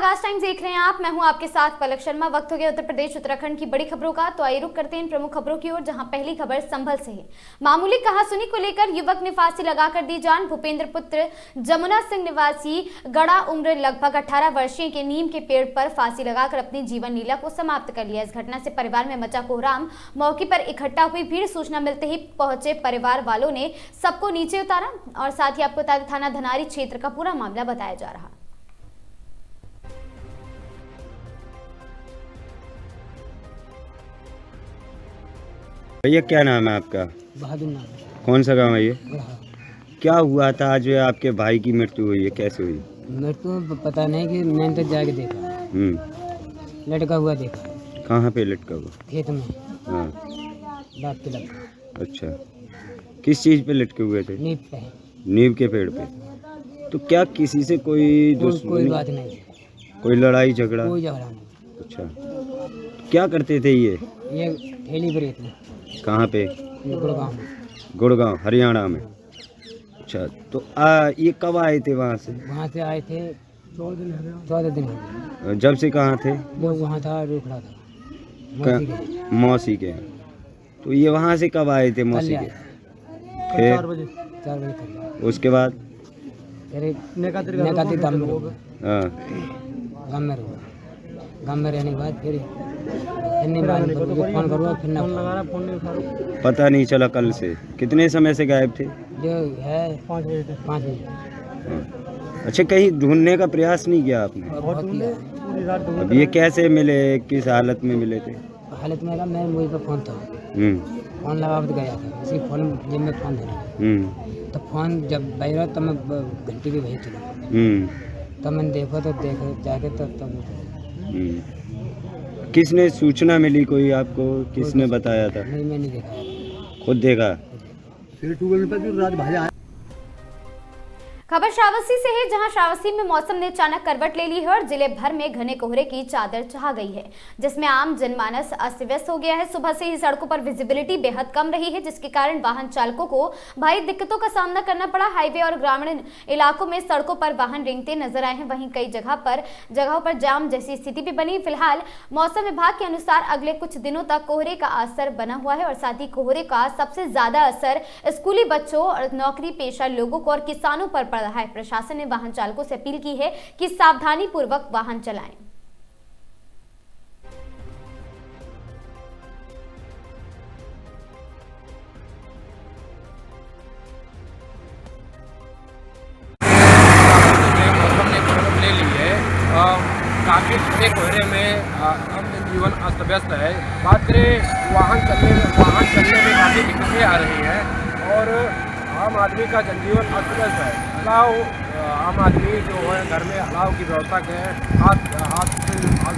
आगाज टाइम्स देख रहे हैं आप। मैं हूं आपके साथ पलक शर्मा। वक्त हो गया उत्तर प्रदेश उत्तराखंड की बड़ी खबरों का, तो आइए रुक करते हैं इन प्रमुख खबरों की ओर, जहां पहली खबर संभल से है। मामूली कहासुनी को लेकर युवक ने फांसी लगाकर दी जान। भूपेंद्र पुत्र जमुना सिंह निवासी गड़ा उम्र लगभग 18 वर्षीय के नीम के पेड़ पर फांसी लगाकर अपनी जीवन लीला को समाप्त कर लिया। इस घटना से परिवार में मचा कोहराम। मौके पर इकट्ठा हुई भीड़ सूचना मिलते ही पहुंचे परिवार वालों ने सबको नीचे उतारा और साथ ही आपको थाना धनारी क्षेत्र का पूरा मामला बताया जा रहा। भैया क्या नाम है आपका? बहादुर नाम। कौन सा गांव है ये? क्या हुआ था आज आपके भाई की मृत्यु हुई है, कैसे हुई? मृत्यु पता नहीं कि मैंने तो जाके देखा, लटका हुआ देखा। कहाँ पे लटका हुआ? खेत में। हाँ। बात पे लटका। अच्छा, किस चीज़ पे लटके हुए थे? नींव पे। नीम के पेड़ पे। तो क्या किसी से कोई कोई बात नहीं, कोई लड़ाई झगड़ा? कोई झगड़ा नहीं। अच्छा, क्या करते थे ये? ठेली पर थे। कहाँ पे? गुड़गांव में। गुड़गांव हरियाणा में। अच्छा, तो ये कब आए थे वहाँ से? वहाँ से आए थे 14 दिन हो गए। जब से कहाँ थे? लोग वहाँ था, रुकड़ा था मौसी के यहाँ। तो ये वहाँ से कब आए थे मौसी के? फिर 4 बजे तक। उसके बाद गाँव में रहो। हाँ, गाँव में रहने के बाद फिर फोन करूँगा, फिर ना पता नहीं चला। कल से कितने समय से गायब थे? जो है 5 बजे। हाँ। अच्छा, कहीं ढूंढने का प्रयास नहीं किया आपने? बहुत किया। अब ये कैसे मिले, किस हालत में मिले थे? हालत में मैं वही पर फोन था। फोन लगा तो गया था, इसी फोन जब मैं फोन था तो फोन जब बजा तब मैं घंटी भी भेज चुका। तब मैंने देखा तो जाके तब किसने सूचना मिली, कोई आपको किसने बताया था? नहीं, मैंने देखा, खुद देखा। खबर श्रावस्ती से है, जहां श्रावस्ती में मौसम ने अचानक करवट ले ली है और जिले भर में घने कोहरे की चादर छा गई है, जिसमें आम जनमानस अस्त व्यस्त हो गया है। सुबह से ही सड़कों पर विजिबिलिटी बेहद कम रही है, जिसके कारण वाहन चालकों को भारी दिक्कतों का सामना करना पड़ा। हाईवे और ग्रामीण इलाकों में सड़कों पर वाहन रेंगते नजर आए हैं। वहीं कई जगहों पर जाम जैसी स्थिति भी बनी। फिलहाल मौसम विभाग के अनुसार अगले कुछ दिनों तक कोहरे का असर बना हुआ है और साथ ही कोहरे का सबसे ज्यादा असर स्कूली बच्चों और नौकरी पेशा लोगों को और किसानों पर रहा है। प्रशासन ने वाहन चालकों से अपील की है कि सावधानी पूर्वक वाहन चलाएं। मौसम ने करवट ले ली है। काफी घने कोहरे में आम जनजीवन अस्त व्यस्त है। बात करें वाहन चलने में काफी दिक्कतें आ रही हैं और आम आदमी का जनजीवन अस्त व्यस्त है। आम आदमी जो है घर में अलाव की व्यवस्था के हाथ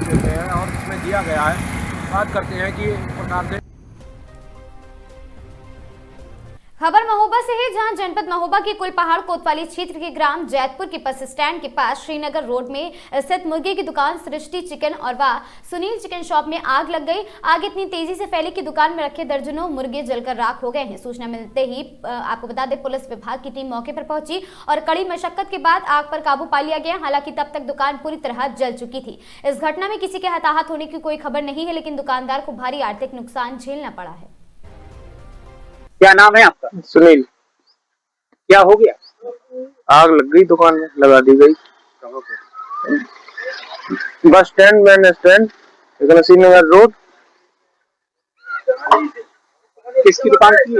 देते हैं और इसमें दिया गया है। बात करते हैं कि इस प्रकार से खबर महोबा से है, जहां जनपद महोबा के कुलपहाड़ कोतवाली क्षेत्र के ग्राम जैतपुर के बस स्टैंड के पास श्रीनगर रोड में स्थित मुर्गे की दुकान सृष्टि चिकन और सुनील चिकन शॉप में आग लग गई। आग इतनी तेजी से फैली कि दुकान में रखे दर्जनों मुर्गे जलकर राख हो गए हैं। सूचना मिलते ही आपको बता दें, पुलिस विभाग की टीम मौके पर पहुंची और कड़ी मशक्कत के बाद आग पर काबू पा लिया गया। हालांकि तब तक दुकान पूरी तरह जल चुकी थी। इस घटना में किसी के हताहत होने की कोई खबर नहीं है, लेकिन दुकानदार को भारी आर्थिक नुकसान झेलना पड़ा है। क्या नाम है आपका? सुनील। क्या हो गया? आग लग गई, दुकान में लगा दी गई। Bus stand, main stand, Srinagar road. किसकी दुकान की?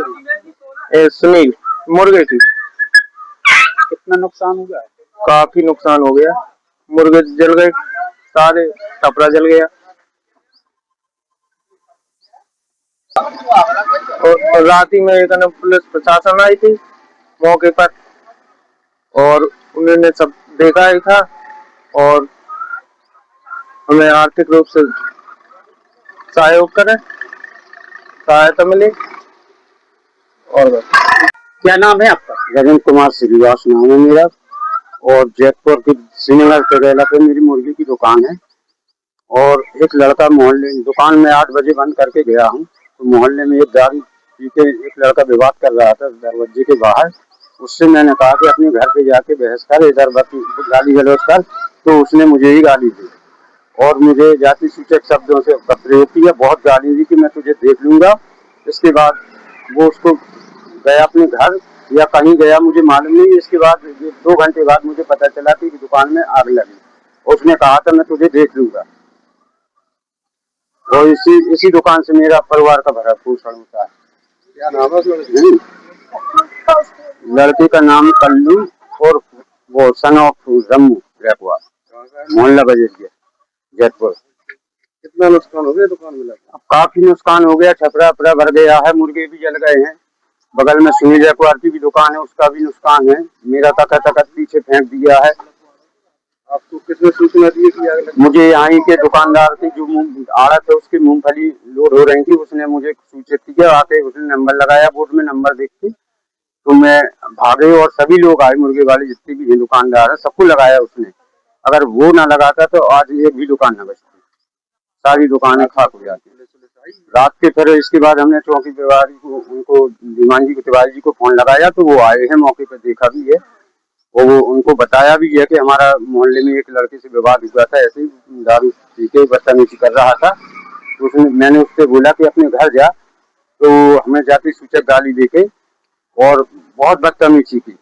सुनील मुर्गे की। कितना नुकसान हो गया? काफी नुकसान हो गया, मुर्गे जल गए सारे, कपड़ा जल गया। और रात ही में एक पुलिस प्रशासन आई थी मौके पर और उन्होंने सब देखा ही था और हमें आर्थिक रूप से सहयोग करें, सहायता मिली। और क्या नाम है आपका? रविंद्र कुमार श्रीवास नाम है मेरा और जयपुर की श्रीनगर केरला पे मेरी मुर्गी की दुकान है। और एक लड़का मोहल्ले दुकान में 8 बजे बंद करके गया हूँ, तो मोहल्ले में एक दारू पी के एक लड़का विवाद कर रहा था दरवाजे के बाहर। उससे मैंने कहा कि अपने घर पे जाके बहस कर, इधर गाली गलौज कर, तो उसने मुझे ही गाली दी और मुझे जाति सूचक शब्दों से प्रयोग किया, बहुत गाली दी कि मैं तुझे देख लूंगा। इसके बाद वो उसको गया अपने घर या कहीं गया, मुझे मालूम नहीं। इसके बाद 2 घंटे बाद मुझे पता चला कि दुकान में आग लगी। उसने कहा था मैं तुझे देख लूंगा, और इसी दुकान से मेरा परिवार का भरण पोषण होता है। क्या नाम है? लड़के का नाम कल्लू और वो सन ऑफ जम्मू रैकवा, मोहल्ला बजेरिया, जयपुर। कितना नुकसान हो गया दुकान में? अब काफी नुकसान हो गया, छपरा अपरा भर गया है, मुर्गे भी जल गए हैं। बगल में सुनील जयकुआर की भी दुकान है, उसका भी नुकसान है। मेरा तखत पीछे फेंक दिया है। आपको किसने सूचना दी कि आग लगी? मुझे यहाँ के दुकानदार की जो आड़त है उसकी मूंगफली लोड हो रही थी, उसने मुझे सूचित किया। आके उसने नंबर लगाया, बोर्ड में नंबर देख के तो मैं भागे और सभी लोग आए, मुर्गे वाले जितने भी दुकानदार है सबको लगाया उसने। अगर वो ना लगाता तो आज एक भी दुकान न बचती, सारी दुकानें खाक हो जाती। रात के फिर इसके बाद हमने चौकी प्रभारी को, उनको धीमान जी को, तिवारी जी को फोन लगाया तो वो आए हैं, मौके पर देखा भी है और वो उनको बताया भी है कि हमारा मोहल्ले में एक लड़के से विवाद हुआ था, ऐसे ही दारू पी के बदतमीजी कर रहा था। तो मैंने उससे बोला कि अपने घर जा, तो हमें जाति सूचक गाली देके और बहुत बदतमीजी की।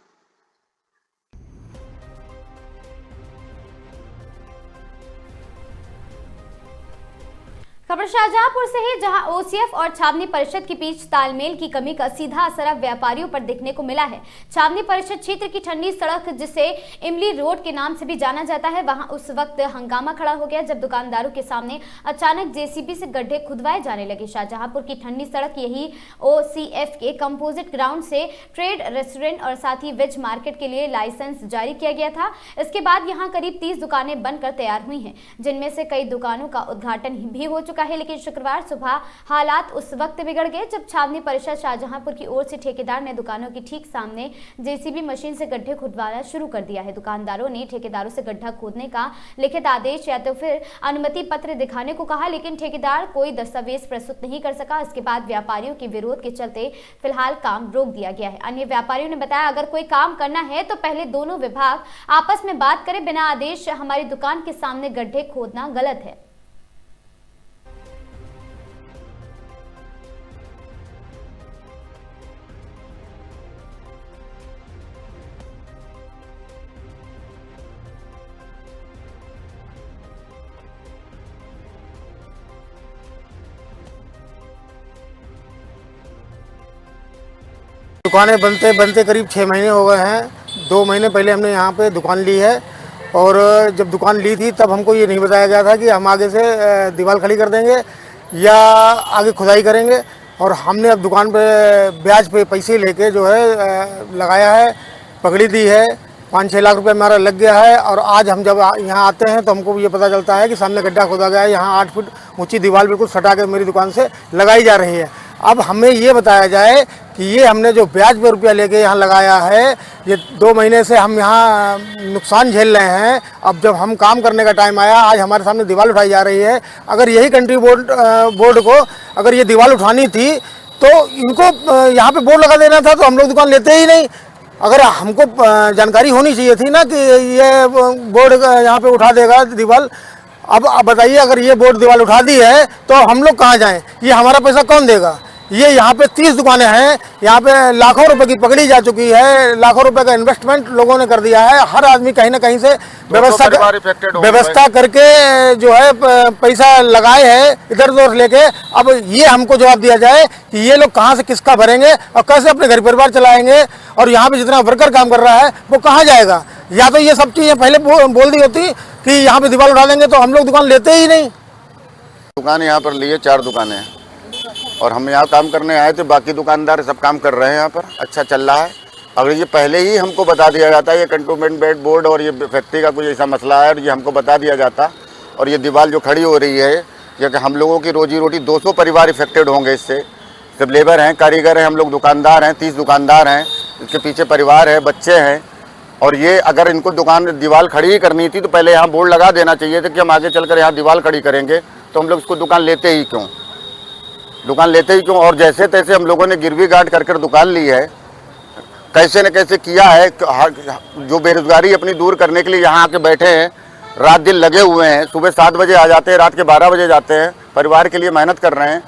खबर शाहजहांपुर से है, जहां ओसीएफ और छावनी परिषद के बीच तालमेल की कमी का सीधा असर अब व्यापारियों पर दिखने को मिला है। छावनी परिषद क्षेत्र की ठंडी सड़क, जिसे इमली रोड के नाम से भी जाना जाता है, वहां उस वक्त हंगामा खड़ा हो गया जब दुकानदारों के सामने अचानक जेसीबी से गड्ढे खुदवाए जाने लगे। शाहजहांपुर की ठंडी सड़क यही ओसीएफ के कंपोजिट ग्राउंड से ट्रेड, रेस्टोरेंट और साथ ही वेज मार्केट के लिए लाइसेंस जारी किया गया था। इसके बाद यहाँ करीब 30 दुकानें बनकर तैयार हुई हैं, जिनमें से कई दुकानों का उद्घाटन भी हो चुका है। लेकिन शुक्रवार सुबह हालात उस वक्त बिगड़ गए जब छावनी परिषद शाहजहांपुर की ओर से ठेकेदार ने दुकानों के ठीक सामने जेसीबी मशीन से गड्ढे खुदवाना शुरू कर दिया है। दुकानदारों ने ठेकेदारों से गड्ढा खोदने का लिखित आदेश या तो फिर अनुमति पत्र दिखाने को कहा, लेकिन ठेकेदार कोई दस्तावेज प्रस्तुत नहीं कर सका। इसके बाद व्यापारियों के विरोध के चलते फिलहाल काम रोक दिया गया है। अन्य व्यापारियों ने बताया, अगर कोई काम करना है तो पहले दोनों विभाग आपस में बात करें, बिना आदेश हमारी दुकान के सामने गड्ढे खोदना गलत है। दुकानें बनते बनते करीब 6 महीने हो गए हैं। 2 महीने पहले हमने यहाँ पे दुकान ली है और जब दुकान ली थी तब हमको ये नहीं बताया गया था कि हम आगे से दीवार खड़ी कर देंगे या आगे खुदाई करेंगे। और हमने अब दुकान पे ब्याज पे पैसे लेके जो है लगाया है, पकड़ी दी है। 5-6 लाख रुपए हमारा लग गया है। और आज हम जब यहाँ आते हैं तो हमको ये पता चलता है कि सामने गड्ढा खोदा गया है। यहाँ 8 फुट ऊँची दीवार बिल्कुल सटा के मेरी दुकान से लगाई जा रही है। अब हमें ये बताया जाए कि ये हमने जो ब्याज पे रुपया लेके यहाँ लगाया है, ये 2 महीने से हम यहाँ नुकसान झेल रहे हैं। अब जब हम काम करने का टाइम आया, आज हमारे सामने दीवार उठाई जा रही है। अगर यही कंट्री बोर्ड को अगर ये दीवार उठानी थी तो इनको यहाँ पे बोर्ड लगा देना था, तो हम लोग दुकान लेते ही नहीं। अगर हमको जानकारी होनी चाहिए थी ना कि ये बोर्ड यहाँ पे उठा देगा दीवार। अब बताइए, अगर ये बोर्ड दीवार उठा दी है तो हम लोग कहाँ जाएँ? ये हमारा पैसा कौन देगा? ये यहाँ पे 30 दुकानें हैं, यहाँ पे लाखों रुपए की पकड़ी जा चुकी है, लाखों रुपए का इन्वेस्टमेंट लोगों ने कर दिया है। हर आदमी कहीं ना कहीं से व्यवस्था करके जो है पैसा लगाए है इधर उधर लेके। अब ये हमको जवाब दिया जाए कि ये लोग कहाँ से किसका भरेंगे और कैसे अपने घर परिवार चलाएंगे, और यहाँ पे जितना वर्कर काम कर रहा है वो कहाँ जाएगा? या तो ये सब चीज़ें पहले बोल दी होती कि यहाँ पे दीवार उठा देंगे तो हम लोग दुकान लेते ही नहीं। दुकान यहाँ पर लिए 4 दुकानें हैं और हम यहाँ काम करने आए थे। बाकी दुकानदार सब काम कर रहे हैं, यहाँ पर अच्छा चल रहा है। अगर ये पहले ही हमको बता दिया जाता, ये कंटोनमेंट बेड बोर्ड और ये फैक्ट्री का कुछ ऐसा मसला है और ये हमको बता दिया जाता, और ये दीवार जो खड़ी हो रही है, या कि हम लोगों की रोजी रोटी 200 परिवार इफेक्टेड होंगे इससे। सब लेबर हैं, कारीगर हैं, हम लोग दुकानदार हैं, 30 दुकानदार हैं, इसके पीछे परिवार है, बच्चे हैं। और ये अगर इनको दुकान दीवार खड़ी ही करनी थी तो पहले यहाँ बोर्ड लगा देना चाहिए था कि हम आगे चलकर यहाँ दीवार खड़ी करेंगे, तो हम लोग इसको दुकान लेते ही क्यों? और जैसे तैसे हम लोगों ने गिरवी गार्ड कर दुकान ली है, कैसे न कैसे किया है। जो बेरोजगारी अपनी दूर करने के लिए यहाँ आके बैठे हैं, रात दिन लगे हुए हैं, सुबह 7 बजे आ जाते हैं, रात के 12 बजे जाते हैं, परिवार के लिए मेहनत कर रहे हैं।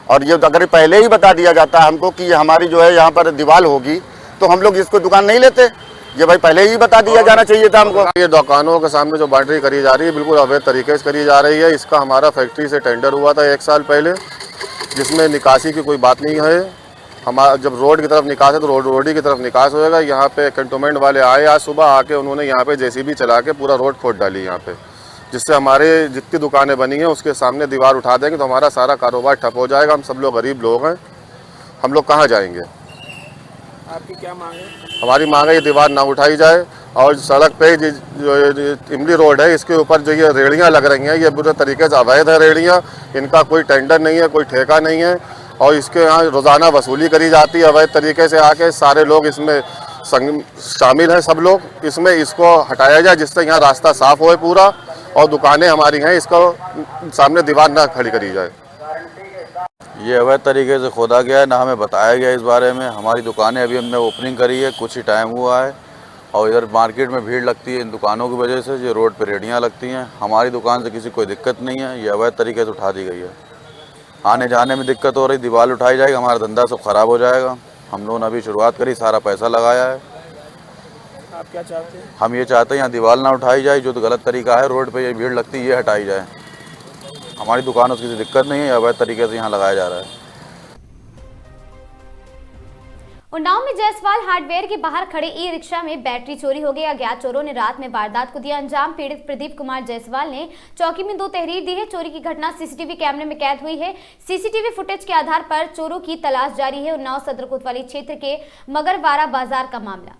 और ये अगर पहले ही बता दिया जाता हमको कि ये हमारी जो है यहाँ पर दीवार होगी तो हम लोग इसको दुकान नहीं लेते। ये भाई पहले ही बता दिया जाना चाहिए था हमको। ये दुकानों के सामने जो बाउंड्री करी जा रही है बिल्कुल अवैध तरीके से करी जा रही है। इसका हमारा फैक्ट्री से टेंडर हुआ था 1 साल पहले, जिसमें निकासी की कोई बात नहीं है। हमारा जब रोड की तरफ निकास है तो रोड ही की तरफ निकास होएगा। यहाँ पे कैंटोनमेंट वाले आए आज सुबह, आके उन्होंने यहाँ पे जेसीबी चला के पूरा रोड खोद डाली यहाँ पे, जिससे हमारे जितनी दुकानें बनी हैं उसके सामने दीवार उठा देंगे तो हमारा सारा कारोबार ठप हो जाएगा। हम सब लोग गरीब लोग हैं, हम लोग कहाँ जाएंगे। आपकी क्या मांग है? हमारी मांग है ये दीवार ना उठाई जाए और सड़क पे जो इमली रोड है इसके ऊपर जो ये रेड़ियाँ लग रही हैं ये बुरे तरीके से अवैध है रेड़ियाँ। इनका कोई टेंडर नहीं है, कोई ठेका नहीं है और इसके यहाँ रोज़ाना वसूली करी जाती है अवैध तरीके से। आके सारे लोग इसमें शामिल हैं, सब लोग इसमें, इसको हटाया जाए जिससे यहाँ रास्ता साफ होए पूरा और दुकानें हमारी हैं इसको सामने दीवार ना खड़ी करी जाए। ये अवैध तरीके से खोदा गया है, ना हमें बताया गया इस बारे में। हमारी दुकानें अभी हमने ओपनिंग करी है, कुछ ही टाइम हुआ है और इधर मार्केट में भीड़ लगती है इन दुकानों की वजह से। ये रोड पर रेहड़ियाँ लगती हैं, हमारी दुकान से किसी कोई दिक्कत नहीं है, ये अवैध तरीके से उठा दी गई है। आने जाने में दिक्कत हो रही, दीवार उठाई जाएगी, हमारा धंधा सब खराब हो जाएगा। हम लोगों ने अभी शुरुआत करी, सारा पैसा लगाया है। आप क्या चाहते हैं? हम ये चाहते हैं यहाँ दीवार ना उठाई जाए, जो तो गलत तरीका है, रोड पे ये भीड़ लगती है ये हटाई जाए। हमारी दुकानों से किसी दिक्कत नहीं है, अवैध तरीके से यहाँ लगाया जा रहा है। उन्नाव में जायसवाल हार्डवेयर के बाहर खड़े ई रिक्शा में बैटरी चोरी हो गई। अज्ञात चोरों ने रात में वारदात को दिया अंजाम। पीड़ित प्रदीप कुमार जायसवाल ने चौकी में 2 तहरीर दी है। चोरी की घटना सीसीटीवी कैमरे में कैद हुई है। सीसीटीवी फुटेज के आधार पर चोरों की तलाश जारी है। उन्नाव सदर कोतवाली क्षेत्र के मगरवाड़ा बाजार का मामला।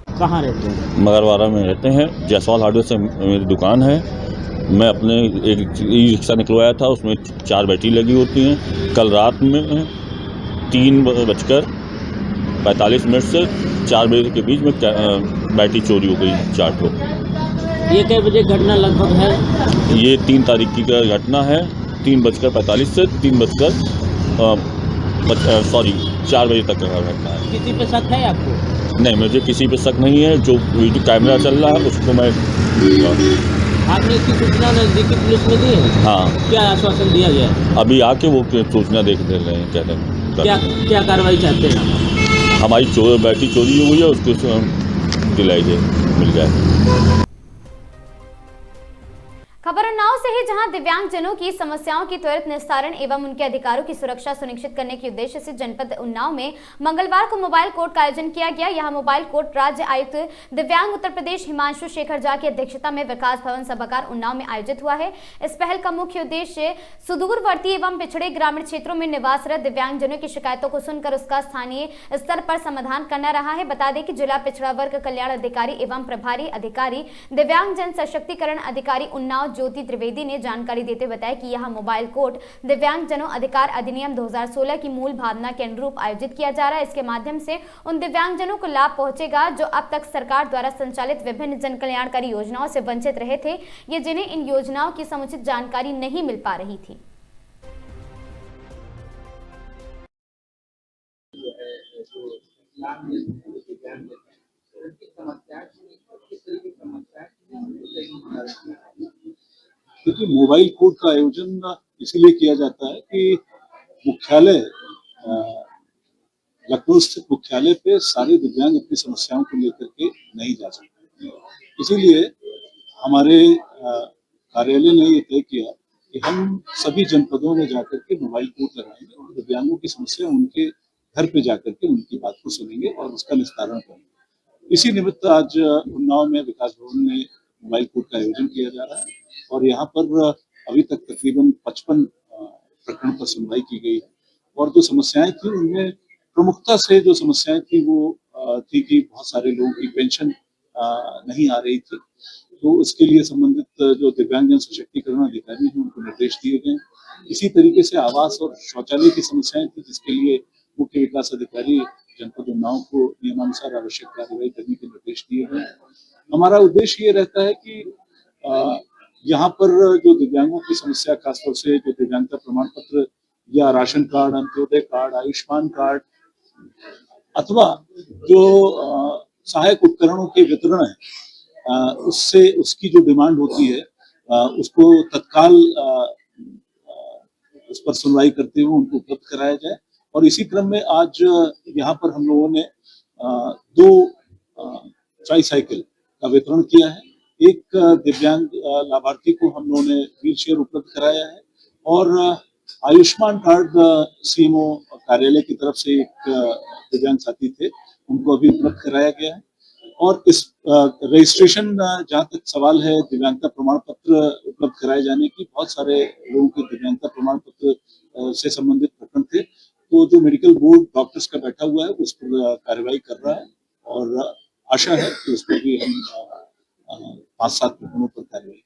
कहाँ रहते हैं? मगरवाड़ा में रहते हैं। जायसवाल हार्डवेयर से मेरी दुकान है। मैं अपने एक ई रिक्शा निकलवाया था, उसमें 4 बैटरी लगी होती हैं। कल रात में 3:45 से 4 बजे के बीच में बैटरी चोरी हो गई 4 ठो। ये कै बजे घटना लगभग है? ये 3 तारीख की घटना है। 3:45 से 4 बजे तक का घटना है। किसी पे शक है आपको? नहीं, मुझे किसी पे शक नहीं है। जो वीडियो कैमरा चल रहा है उसको मैं आपने इसकी सूचना नजदीकी पुलिस में दी है? हाँ। क्या आश्वासन दिया गया? अभी आके वो सूचना देख दे रहे हैं, कह रहे हैं। क्या कार्रवाई चाहते हैं? हमारी बैटरी चोरी हुई है, उसको दिलाई जाए, मिल जाए। खबर उन्नाव से है, जहां दिव्यांगजनों की समस्याओं की त्वरित निस्तारण एवं उनके अधिकारों की सुरक्षा सुनिश्चित करने के उद्देश्य से जनपद उन्नाव में मंगलवार को मोबाइल कोर्ट का आयोजन किया गया। यहां मोबाइल कोर्ट राज्य आयुक्त दिव्यांग उत्तर प्रदेश हिमांशु शेखर झा की अध्यक्षता में विकास भवन सभागार उन्नाव में आयोजित हुआ है। इस पहल का मुख्य उद्देश्य सुदूरवर्ती एवं पिछड़े ग्रामीण क्षेत्रों में निवासरत दिव्यांगजनों की शिकायतों को सुनकर उसका स्थानीय स्तर पर समाधान करना रहा है। बता दें कि जिला पिछड़ा वर्ग कल्याण अधिकारी एवं प्रभारी अधिकारी दिव्यांगजन सशक्तिकरण अधिकारी उन्नाव ज्योति त्रिवेदी ने जानकारी देते बताया कि यह मोबाइल कोर्ट दिव्यांगजनों अधिकार अधिनियम 2016 की मूल भावना के अनुरूप आयोजित किया जा रहा है। इसके माध्यम से उन दिव्यांगजनों को लाभ पहुंचेगा जो अब तक सरकार द्वारा संचालित विभिन्न जन कल्याणकारी योजनाओं से वंचित रहे थे या जिन्हें इन योजनाओं की समुचित जानकारी नहीं मिल पा रही थी। क्योंकि मोबाइल कोर्ट का आयोजन इसीलिए किया जाता है कि मुख्यालय लखनऊ स्थित मुख्यालय पे सारे दिव्यांग अपनी समस्याओं को लेकर के नहीं जा सकते। इसीलिए हमारे कार्यालय ने ये तय किया कि हम सभी जनपदों में जाकर के मोबाइल कोर्ट लगाएंगे और दिव्यांगों की समस्या उनके घर पे जाकर के उनकी बात को सुनेंगे और उसका निस्तारण करेंगे। इसी निमित्त आज उन्नाव में विकास भवन में मोबाइल कोर्ट का आयोजन किया जा रहा है और यहाँ पर अभी तक तकरीबन 55 प्रकरण पर सुनवाई की गई है और जो समस्याएं थी उनमें प्रमुखता से जो समस्याएं थी वो थी कि बहुत सारे लोगों की पेंशन नहीं आ रही थी, तो उसके लिए संबंधित जो दिव्यांगजन सशक्तिकरण अधिकारी हैं उनको निर्देश दिए गए। इसी तरीके से आवास और शौचालय की समस्याएं थी जिसके लिए मुख्य विकास अधिकारी जनपद उन्नाव को नियमानुसार आवश्यक कार्रवाई करने के निर्देश दिए गए। हमारा उद्देश्य ये रहता है कि यहाँ पर जो दिव्यांगों की समस्या, खासतौर से जो दिव्यांगता प्रमाण पत्र या ration card, Antyodaya card, Ayushman card अथवा जो सहायक उपकरणों के वितरण है, उससे उसकी जो डिमांड होती है उसको तत्काल उस पर सुनवाई करते हुए उनको उपलब्ध कराया जाए। और इसी क्रम में आज यहाँ पर हम लोगों ने 2 ट्राईसाइकिल का वितरण किया है। एक दिव्यांग लाभार्थी को हम लोगों ने व्हील चेयर उपलब्ध कराया है और आयुष्मान कार्ड सीएमओ कार्यालय की तरफ से एक दिव्यांग साथी थे, उनको अभी उपलब्ध कराया गया है। और इस रजिस्ट्रेशन, जहाँ तक सवाल है दिव्यांगता प्रमाण पत्र उपलब्ध कराए जाने की, बहुत सारे लोगों के दिव्यांगता प्रमाण पत्र से संबंधित प्रकरण थे, तो जो मेडिकल बोर्ड डॉक्टर्स का बैठा हुआ है उस पर कार्रवाई कर रहा है और आशा है कि उस पर भी हम 5-7 प्रकरणों पर कार्रवाई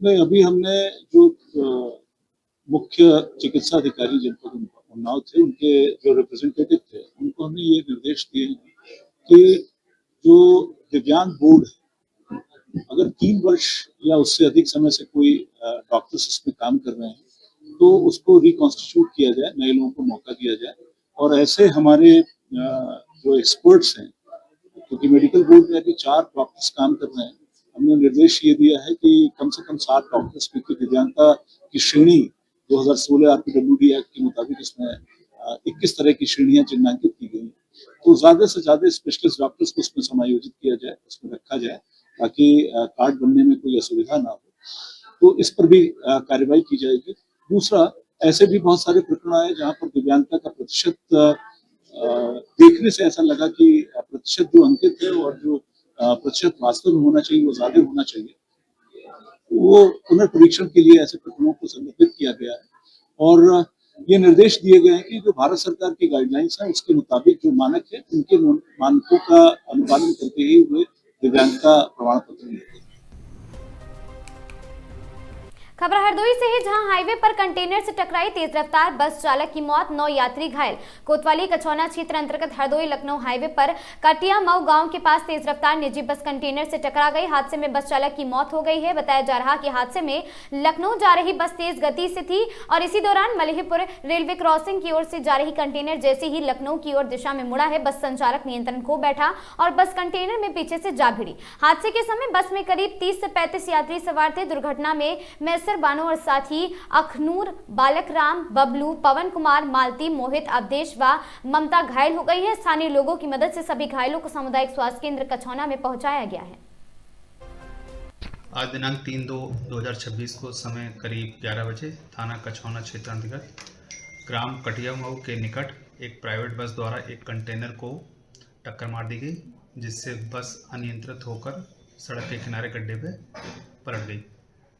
नहीं, अभी हमने जो मुख्य चिकित्सा अधिकारी जनपद उन्नाव थे, उनके जो रिप्रेजेंटेटिव थे, उनको हमने ये निर्देश दिए कि जो दिव्यांग बोर्ड है, अगर 3 वर्ष या उससे अधिक समय से कोई डॉक्टर्स इसमें काम कर रहे हैं तो उसको रिकॉन्स्टिट्यूट किया जाए, नए लोगों को मौका दिया जाए। और ऐसे हमारे जो एक्सपर्ट्स हैं, क्योंकि मेडिकल बोर्ड में अभी 4 डॉक्टर्स काम कर रहे हैं, हमने निर्देश ये दिया है कि कम से कम 7 डॉक्टर्स, क्योंकि दिव्यांगता की श्रेणी 2016 आरपीडब्ल्यूडी एक्ट के मुताबिक इसमें 21 तरह की श्रेणियां चिन्हांकित की गई हैं, तो ज्यादा से ज्यादा स्पेशलिस्ट डॉक्टर्स को उसमें समायोजित किया जाए, उसमें रखा जाए ताकि कार्ड बनने में कोई असुविधा ना हो। तो इस पर भी कार्रवाई की जाएगी। दूसरा, ऐसे भी बहुत सारे प्रकरण आए जहाँ पर दिव्यांगता का प्रतिशत देखने से ऐसा लगा कि प्रतिशत जो अंकित है और जो प्रतिशत वास्तव में होना चाहिए वो ज्यादा होना चाहिए, वो पुनर्परीक्षण के लिए ऐसे प्रकरणों को संगठित किया गया है और ये निर्देश दिए गए हैं कि जो भारत सरकार की गाइडलाइंस है उसके मुताबिक जो मानक है उनके मानकों का अनुपालन करते ही हुए दिव्यांगता प्रमाण पत्र मिलेगा। खबर हरदोई से है, जहां हाईवे पर कंटेनर से टकराई तेज रफ्तार बस चालक की मौत, 9 यात्री घायल। कोतवाली कछौना क्षेत्र अंतर्गत हरदोई लखनऊ हाईवे पर कटिया मऊ गांव के पास तेज रफ्तार निजी बस कंटेनर से टकरा गई। हादसे में बस चालक की मौत हो गई है। बताया जा रहा कि हादसे में लखनऊ जा रही बस तेज गति से थी और इसी दौरान मलिहपुर रेलवे क्रॉसिंग की ओर से जा रही कंटेनर जैसे ही लखनऊ की ओर दिशा में मुड़ा है, बस संचालक नियंत्रण खो बैठा और बस कंटेनर में पीछे से जा भिड़ी। हादसे के समय बस में करीब 30 से 35 यात्री सवार थे। दुर्घटना में बानो और साथ ही अखनूर, बालक राम, बबलू, पवन कुमार, मालती, मोहित, अवधेश व ममता घायल हो गई है। स्थानीय लोगों की मदद से सभी घायलों को सामुदायिक स्वास्थ्य केंद्र कछौना में पहुंचाया गया है। आज दिनांक 3/2/2026 को समय करीब 11 बजे थाना कछौना क्षेत्र अंतर्गत ग्राम कटिया मऊ के निकट एक प्राइवेट बस द्वारा एक कंटेनर को टक्कर मार दी गई, जिससे बस अनियंत्रित होकर सड़क के किनारे गड्ढे पे पलट गई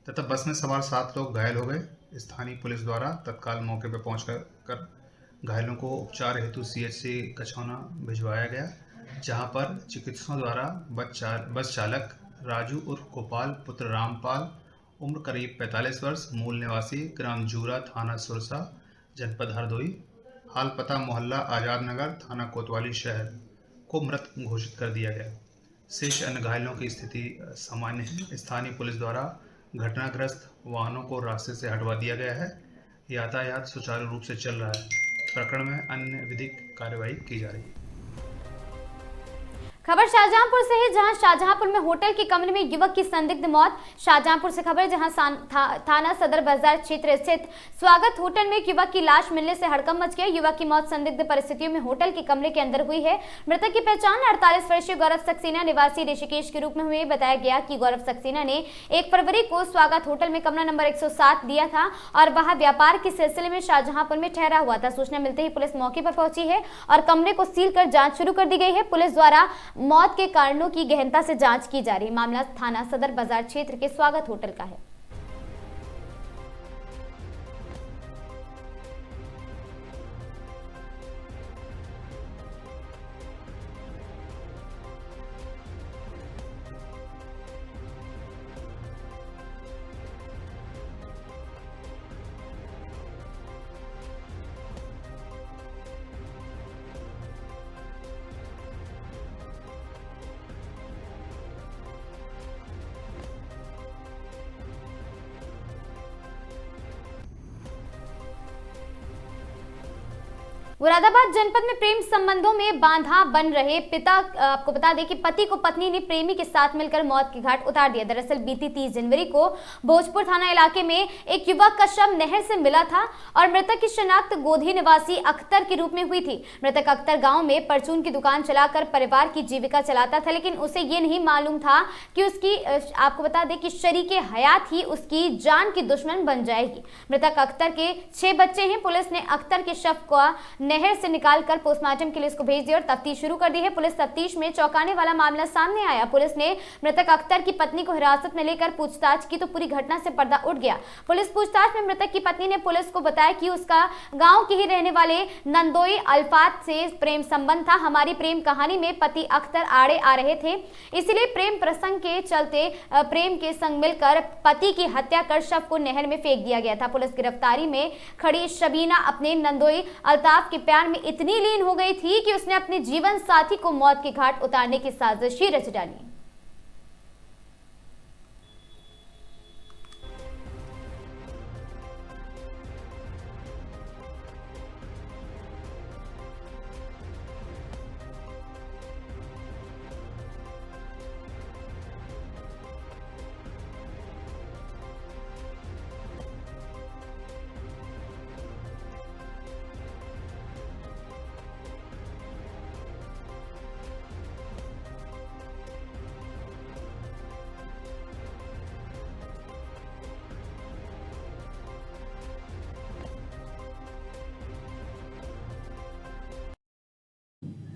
तथा बस में सवार 7 लोग घायल हो गए। स्थानीय पुलिस द्वारा तत्काल मौके पर पहुंचकर घायलों को उपचार हेतु CHC कछौना भिजवाया गया, जहां पर चिकित्सकों द्वारा बस चालक राजू उर्फ गोपाल पुत्र रामपाल, उम्र करीब 45 वर्ष, मूल निवासी ग्राम जूरा, थाना सुरसा, जनपद हरदोई, हाल पता मोहल्ला आजाद नगर, थाना कोतवाली शहर को मृत घोषित कर दिया गया। शेष अन्य घायलों की स्थिति सामान्य है। स्थानीय पुलिस द्वारा घटनाग्रस्त वाहनों को रास्ते से हटवा दिया गया है। यातायात सुचारू रूप से चल रहा है। प्रकरण में अन्य विधिक कार्रवाई की जा रही है। खबर शाहजहांपुर से है, जहां शाहजहांपुर में होटल के कमरे में युवक की संदिग्ध मौत। शाहजहांपुर से खबर, जहां थाना सदर बाजार क्षेत्र स्थित स्वागत होटल में एक युवक की लाश मिलने से हड़कंप मच गया। युवक की मौत संदिग्ध परिस्थितियों में होटल के कमरे के अंदर हुई है। मृतक की पहचान 48 वर्षीय गौरव सक्सेना निवासी ऋषिकेश के रूप में हुई। बताया गया कि गौरव सक्सेना ने 1 फरवरी को स्वागत होटल में कमरा नंबर 107 लिया था और वहां व्यापार के सिलसिले में शाहजहांपुर में ठहरा हुआ था। सूचना मिलते ही पुलिस मौके पर पहुंची है और कमरे को सील कर जांच शुरू कर दी गई है। पुलिस द्वारा मौत के कारणों की गहनता से जांच की जा रही है। मामला थाना सदर बाजार क्षेत्र के स्वागत होटल का है। मुरादाबाद जनपद में प्रेम संबंधों में बांधा बन रहे पिता, आपको बता दें कि पति को पत्नी ने प्रेमी के साथ मिलकर मौत के घाट उतार दिया। दरअसल बीती 30 जनवरी को भोजपुर थाना इलाके में एक युवक का शव नहर से मिला था और मृतक की शिनाख्त गोधी निवासी अख्तर के रूप में हुई थी। मृतक अख्तर गांव में परचून की दुकान चलाकर परिवार की जीविका चलाता था, लेकिन उसे ये नहीं मालूम था कि उसकी, आपको बता दें कि शरीके हयात ही उसकी जान की दुश्मन बन जाएगी। मृतक अख्तर के 6 बच्चे हैं। पुलिस ने अख्तर के शव को नहर से निकालकर पोस्टमार्टम के लिए इसको भेज दिया और तफ्तीश शुरू कर दी है। पुलिस तफ्तीश में चौंकाने वाला मामला सामने आया। पुलिस ने मृतक अख्तर की पत्नी को हिरासत में लेकर पूछताछ की तो पूरी घटना से पर्दा उठ गया। पुलिस पूछताछ में मृतक की पत्नी ने पुलिस को बताया कि उसका गांव के ही रहने वाले नंदोई अल्फात से प्रेम संबंध था। हमारी प्रेम कहानी में पति अख्तर आड़े आ रहे थे, इसीलिए प्रेम प्रसंग के चलते प्रेम के संग मिलकर पति की हत्या कर शव को नहर में फेंक दिया गया था। पुलिस गिरफ्तारी में खड़ी शबीना अपने नंदोई अल्ताफ के प्यार में इतनी लीन हो गई थी कि उसने अपने जीवन साथी को मौत के घाट उतारने की साजिश ही रच डाली।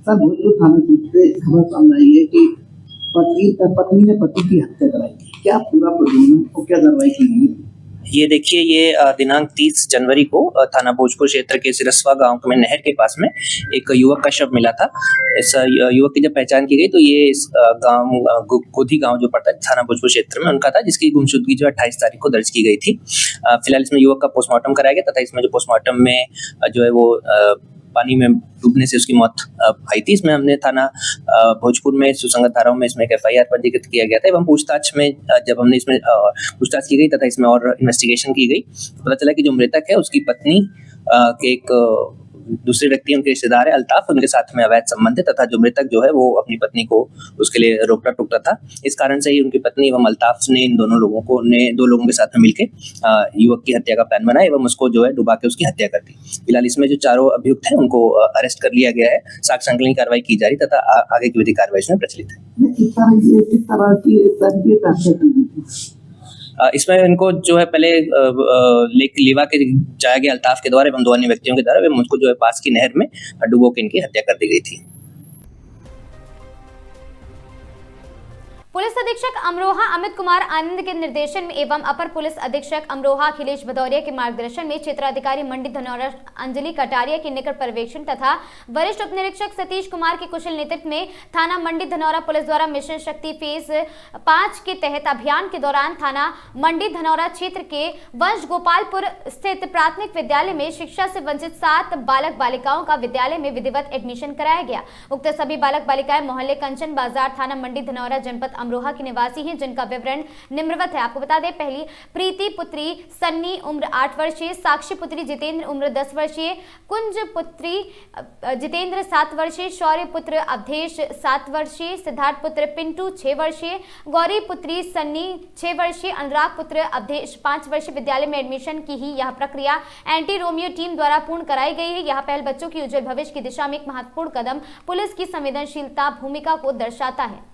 सर, भोजपुर थाना से खबर सामने आई है कि पत्नी ने पति की हत्या कराई। क्या पूरा प्रकरण है और क्या कार्रवाई की गई? ये देखिए, ये दिनांक 30 जनवरी को थाना भोजपुर क्षेत्र के सिरसवा गांव में नहर के पास में एक युवक का शव मिला था। इस युवक की जब पहचान की गई तो ये इस गांव गोधी गांव जो पड़ता है थाना भोजपुर क्षेत्र में उनका था, जिसकी गुमशुदगी जो 28 तारीख को दर्ज की गई थी। फिलहाल इसमें युवक का पोस्टमार्टम कराया गया तथा इसमें जो पोस्टमार्टम में जो है वो पानी में डूबने से उसकी मौत आई थी। इसमें हमने थाना भोजपुर में सुसंगत धाराओं में इसमें एक FIR पंजीकृत किया गया था एवं पूछताछ में जब हमने इसमें पूछताछ की गई तथा इसमें और इन्वेस्टिगेशन की गई तो पता चला कि जो मृतक है उसकी पत्नी के एक दूसरे व्यक्ति उनके रिश्तेदार है अल्ताफ, उनके साथ में अवैध संबंध है तथा जो मृतक जो है वो अपनी पत्नी को उसके लिए रोकता टोकता था। इस कारण से ही उनकी पत्नी एवं अल्ताफ ने इन दोनों लोगों के साथ में मिलकर युवक की हत्या का प्लान बनाया एवं उसको जो है डुबा के उसकी हत्या कर दी। फिलहाल इसमें जो चारों अभियुक्त हैं उनको अरेस्ट कर लिया गया है। साक्ष्य संकलन की कार्रवाई की जा रही तथा आगे की विधिक कार्रवाई इसमें प्रचलित है। इसमें इनको जो है पहले लेवा के जाया गया अल्ताफ के द्वारा एवं 2 अन्य व्यक्तियों के द्वारा एवं उनको जो है पास की नहर में डुबो के इनकी हत्या कर दी गई थी। पुलिस अधीक्षक अमरोहा अमित कुमार आनंद के निर्देशन में एवं अपर पुलिस अधीक्षक अमरोहा अखिलेश भदौरिया के मार्गदर्शन में क्षेत्राधिकारी मंडी धनौरा अंजलि कटारिया के निकट पर्यवेक्षण तथा वरिष्ठ उप निरीक्षक सतीश कुमार के कुशल नेतृत्व में थाना मंडी धनौरा पुलिस द्वारा मिशन शक्ति फेज 5 के तहत अभियान के दौरान थाना मंडी धनौरा क्षेत्र के वंश गोपालपुर स्थित प्राथमिक विद्यालय में शिक्षा से वंचित 7 बालक बालिकाओं का विद्यालय में विधिवत एडमिशन कराया गया। उक्त सभी बालक बालिकाएं मोहल्ले कंचन बाजार थाना मंडी धनौरा जनपद अमरोहा की निवासी हैं, जिनका विवरण निम्नवत है। आपको बता दें, पहली प्रीति पुत्री सन्नी उम्र 8 वर्षीय, साक्षी पुत्री जितेंद्र उम्र 10 वर्षीय, कुंज पुत्री जितेंद्र 7 वर्षीय, शौर्य पुत्र अवधेश 7 वर्षीय, सिद्धार्थ पुत्र पिंटू 6 वर्षीय, गौरी पुत्री सन्नी 6 वर्षीय, अनुराग पुत्र अवधेश 5 वर्षीय। विद्यालय में एडमिशन की ही यह प्रक्रिया एंटी रोमियो टीम द्वारा पूर्ण कराई गई है। यह पहल बच्चों की उज्जवल भविष्य की दिशा में एक महत्वपूर्ण कदम पुलिस की संवेदनशीलता भूमिका को दर्शाता है।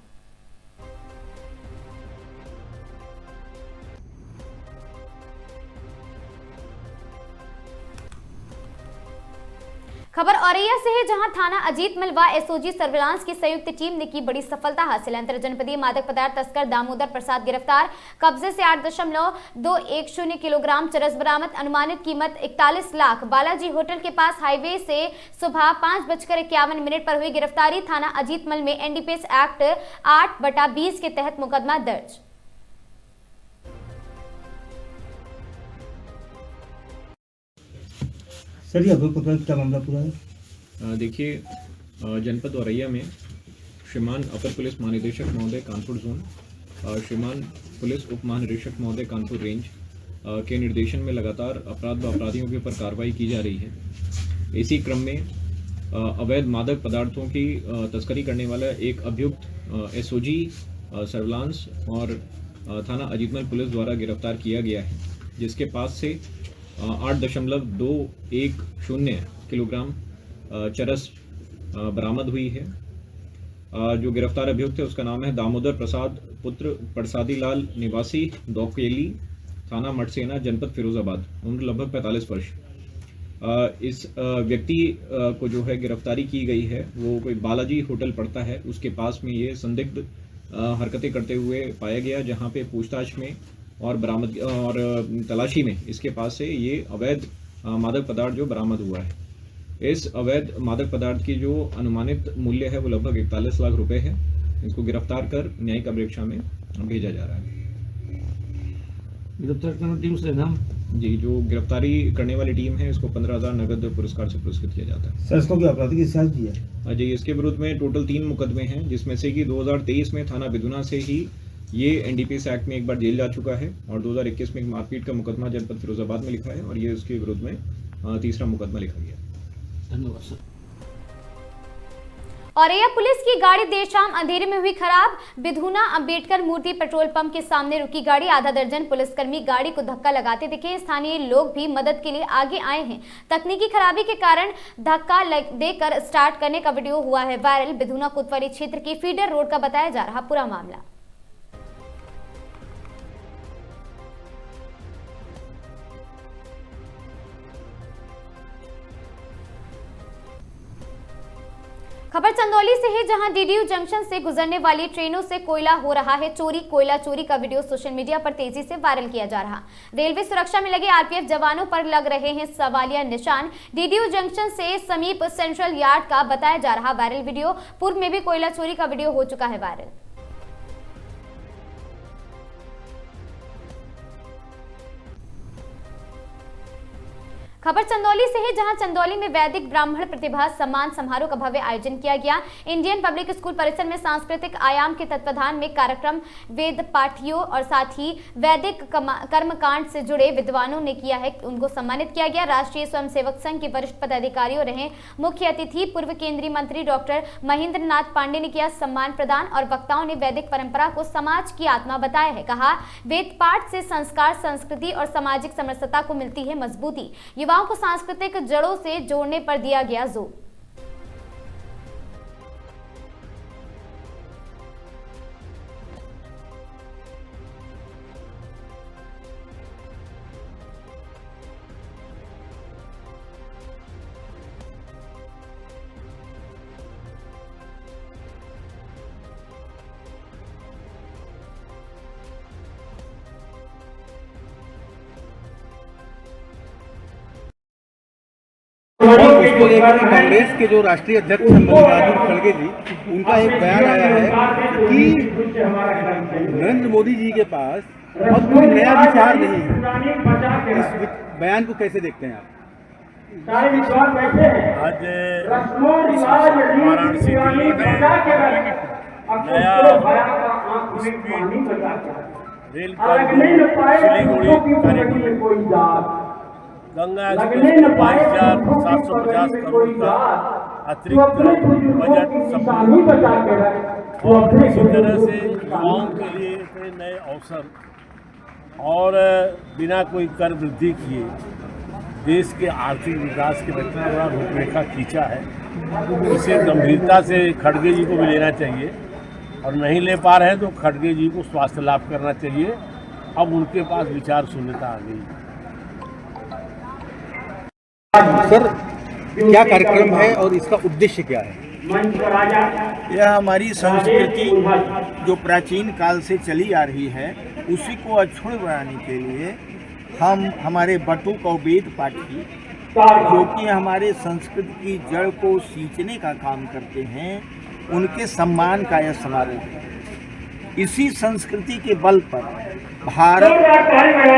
खबर औरैया से है, जहां थाना अजीतमल व एसओजी सर्विलांस की संयुक्त टीम ने की बड़ी सफलता हासिल। अंतर जनपदीय मादक पदार्थ तस्कर दामोदर प्रसाद गिरफ्तार, कब्जे से 8.210 किलोग्राम चरस बरामद, अनुमानित कीमत 41 लाख। बालाजी होटल के पास हाईवे से सुबह 5:51 पर हुई गिरफ्तारी। थाना अजीतमल में एनडीपीएस एक्ट 8/20 के तहत मुकदमा दर्ज। सर ये क्या मामला पूरा है? देखिए, जनपद औरैया में श्रीमान अपर पुलिस महानिदेशक महोदय कानपुर जोन, श्रीमान पुलिस उप महानिदेशक महोदय कानपुर रेंज के निर्देशन में लगातार अपराध व अपराधियों के ऊपर कार्रवाई की जा रही है। इसी क्रम में अवैध मादक पदार्थों की तस्करी करने वाला एक अभियुक्त एसओजी सर्विलांस और थाना अजीतमल पुलिस द्वारा गिरफ्तार किया गया है, जिसके पास से 8.210 किलोग्राम चरस बरामद हुई है। जो गिरफ्तार अभियुक्त है उसका नाम है दामोदर प्रसाद पुत्र प्रसादी लाल, निवासी दौकेली, थाना मटसेना, जनपद फिरोजाबाद, उम्र लगभग 45 वर्ष। इस व्यक्ति को जो है गिरफ्तारी की गई है, वो कोई बालाजी होटल पड़ता है, उसके पास में ये संदिग्ध हरकतें करते हुए पाया गया, जहाँ पे पूछताछ में और बरामद और तलाशी में इसके पास से ये अवैध मादक पदार्थ जो बरामद हुआ है। इस अवैध मादक पदार्थ की जो अनुमानित मूल्य है वो लगभग 41 लाख रुपए है। इसको गिरफ्तार कर न्यायिक अभिरक्षा में भेजा जा रहा है। गिरफ्तार करने टीम से नाम जी, जो गिरफ्तारी करने वाली टीम है, इसको 15,000 नगद पुरस्कार से पुरस्कृत किया जाता है। सर इसको क्या आपराधिक इतिहास भी है? जी, इसके विरुद्ध में टोटल 3 मुकदमे हैं, जिसमें से कि 2023 में थाना बिदुना से ही ये एनडीपीएस एक्ट में एक बार जेल जा चुका है और 2021 में मारपीट का मुकदमा जनपद फिरोजाबाद में लिखा है और ये उसके विरुद्ध में तीसरा मुकदमा लिखा गया। धन्यवाद सर। औरैया पुलिस की गाड़ी देर शाम अंधेरे में हुई खराब। बिधुना अंबेडकर मूर्ति पेट्रोल पंप के सामने रुकी गाड़ी, आधा दर्जन पुलिसकर्मी गाड़ी को धक्का लगाते दिखे। स्थानीय लोग भी मदद के लिए आगे आए हैं। तकनीकी खराबी के कारण धक्का देकर स्टार्ट करने का वीडियो हुआ है वायरल। बिधुना कोतवाली क्षेत्र के फीडर रोड का बताया जा रहा पूरा मामला। खबर चंदौली से है, जहां डीडीयू जंक्शन से गुजरने वाली ट्रेनों से कोयला हो रहा है चोरी। कोयला चोरी का वीडियो सोशल मीडिया पर तेजी से वायरल किया जा रहा। रेलवे सुरक्षा में लगे आरपीएफ जवानों पर लग रहे हैं सवालिया निशान। डीडीयू जंक्शन से समीप सेंट्रल यार्ड का बताया जा रहा वायरल वीडियो। पूर्व में भी कोयला चोरी का वीडियो हो चुका है वायरल। खबर चंदौली से है, जहां चंदौली में वैदिक ब्राह्मण प्रतिभा सम्मान समारोह का भव्य आयोजन किया गया। इंडियन पब्लिक स्कूल परिसर में सांस्कृतिक आयाम के तत्वाधान में कार्यक्रम वेद पाठियों और साथ ही वैदिक कर्मकांड से जुड़े विद्वानों ने किया है, उनको सम्मानित किया गया। राष्ट्रीय स्वयंसेवक संघ के वरिष्ठ पदाधिकारियों रहे मुख्य अतिथि। पूर्व केंद्रीय मंत्री डॉक्टर महेंद्र नाथ पांडे ने किया सम्मान प्रदान और वक्ताओं ने वैदिक परंपरा को समाज की आत्मा बताया है। कहा, वेद पाठ से संस्कार, संस्कृति और सामाजिक समरसता को मिलती है मजबूती। युवाओं को सांस्कृतिक जड़ों से जोड़ने पर दिया गया जोर। उसको लेकर कांग्रेस के जो राष्ट्रीय अध्यक्ष मल्लिकार्जुन खड़गे जी, उनका एक बयान आया है कि नरेंद्र मोदी जी के पास अब कोई नया विचार नहीं है। इस बयान को कैसे देखते हैं आप? आज वाराणसी दिल्ली में नया रेल सिलीगुड़ी गंगा एक्सप्रेस को 5,750 करोड़ का अतिरिक्त बजट और इसी तरह से युवाओं के लिए कई नए अवसर और बिना कोई कर वृद्धि किए देश के आर्थिक विकास के इतना बड़ा रूपरेखा खींचा है, इसे गंभीरता से खड़गे जी को भी लेना चाहिए और नहीं ले पा रहे हैं तो खड़गे जी को स्वास्थ्य लाभ करना चाहिए। अब उनके पास विचार शून्यता आ गई। सर, क्या कार्यक्रम है और इसका उद्देश्य क्या है? यह हमारी संस्कृति जो प्राचीन काल से चली आ रही है उसी को अक्षुण्ण बनाने के लिए हम हमारे बटुक और वेद पाठी जो कि हमारे संस्कृति की जड़ को सींचने का काम करते हैं, उनके सम्मान का यह समारोह है। इसी संस्कृति के बल पर भारत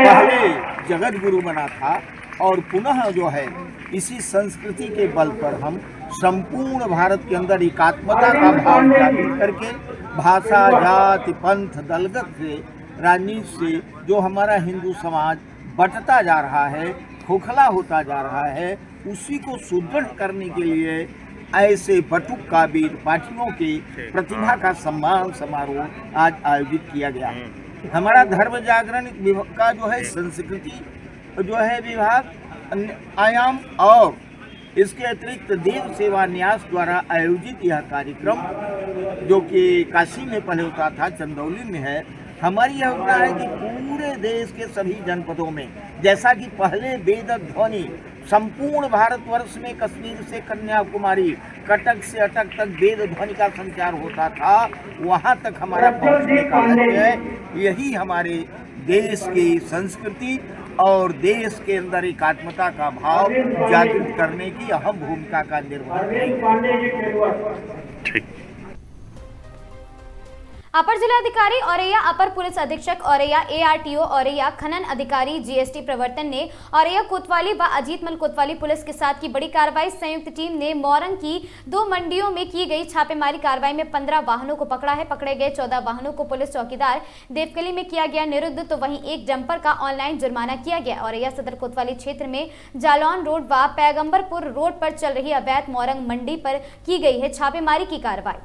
पहले जगत गुरु बना था और पुनः जो है इसी संस्कृति के बल पर हम संपूर्ण भारत के अंदर एकात्मता का भाव जागृत करके भाषा, जाति, पंथ, दलगत से, राजनीति से जो हमारा हिंदू समाज बंटता जा रहा है, खोखला होता जा रहा है, उसी को सुदृढ़ करने के लिए ऐसे बटुक काबिल पाठियों के प्रतिभा का सम्मान समारोह आज आयोजित किया गया है। हमारा धर्म जागरण का जो है संस्कृति जो है विभाग आयाम और इसके अतिरिक्त देव सेवा न्यास द्वारा आयोजित यह कार्यक्रम जो कि काशी में पहले होता था, चंदौली में है। हमारी यह होता है कि पूरे देश के सभी जनपदों में, जैसा कि पहले वेद ध्वनि संपूर्ण भारतवर्ष में कश्मीर से कन्याकुमारी, कटक से अटक तक वेद ध्वनि का संचार होता था, वहाँ तक हमारा पहुँचने का लक्ष्य है। यही हमारे देश की संस्कृति और देश के अंदर एकात्मता का भाव जागृत करने की अहम भूमिका का निर्वहन है। अपर जिलाधिकारी औरैया, अपर पुलिस अधीक्षक औरैया, ARTO औरैया, खनन अधिकारी GST प्रवर्तन ने औरैया कोतवाली व अजीतमल कोतवाली पुलिस के साथ की बड़ी कार्रवाई। संयुक्त टीम ने मोरंग की 2 मंडियों में की गई छापेमारी कार्रवाई में 15 वाहनों को पकड़ा है। पकड़े गए 14 वाहनों को पुलिस चौकीदार देवकली में किया गया निरुद्ध, तो वहीं एक डंपर का ऑनलाइन जुर्माना किया गया। औरैया सदर कोतवाली क्षेत्र में जालौन रोड व पैगंबरपुर रोड पर चल रही अवैध मोरंग मंडी पर की गई है छापेमारी की कार्रवाई।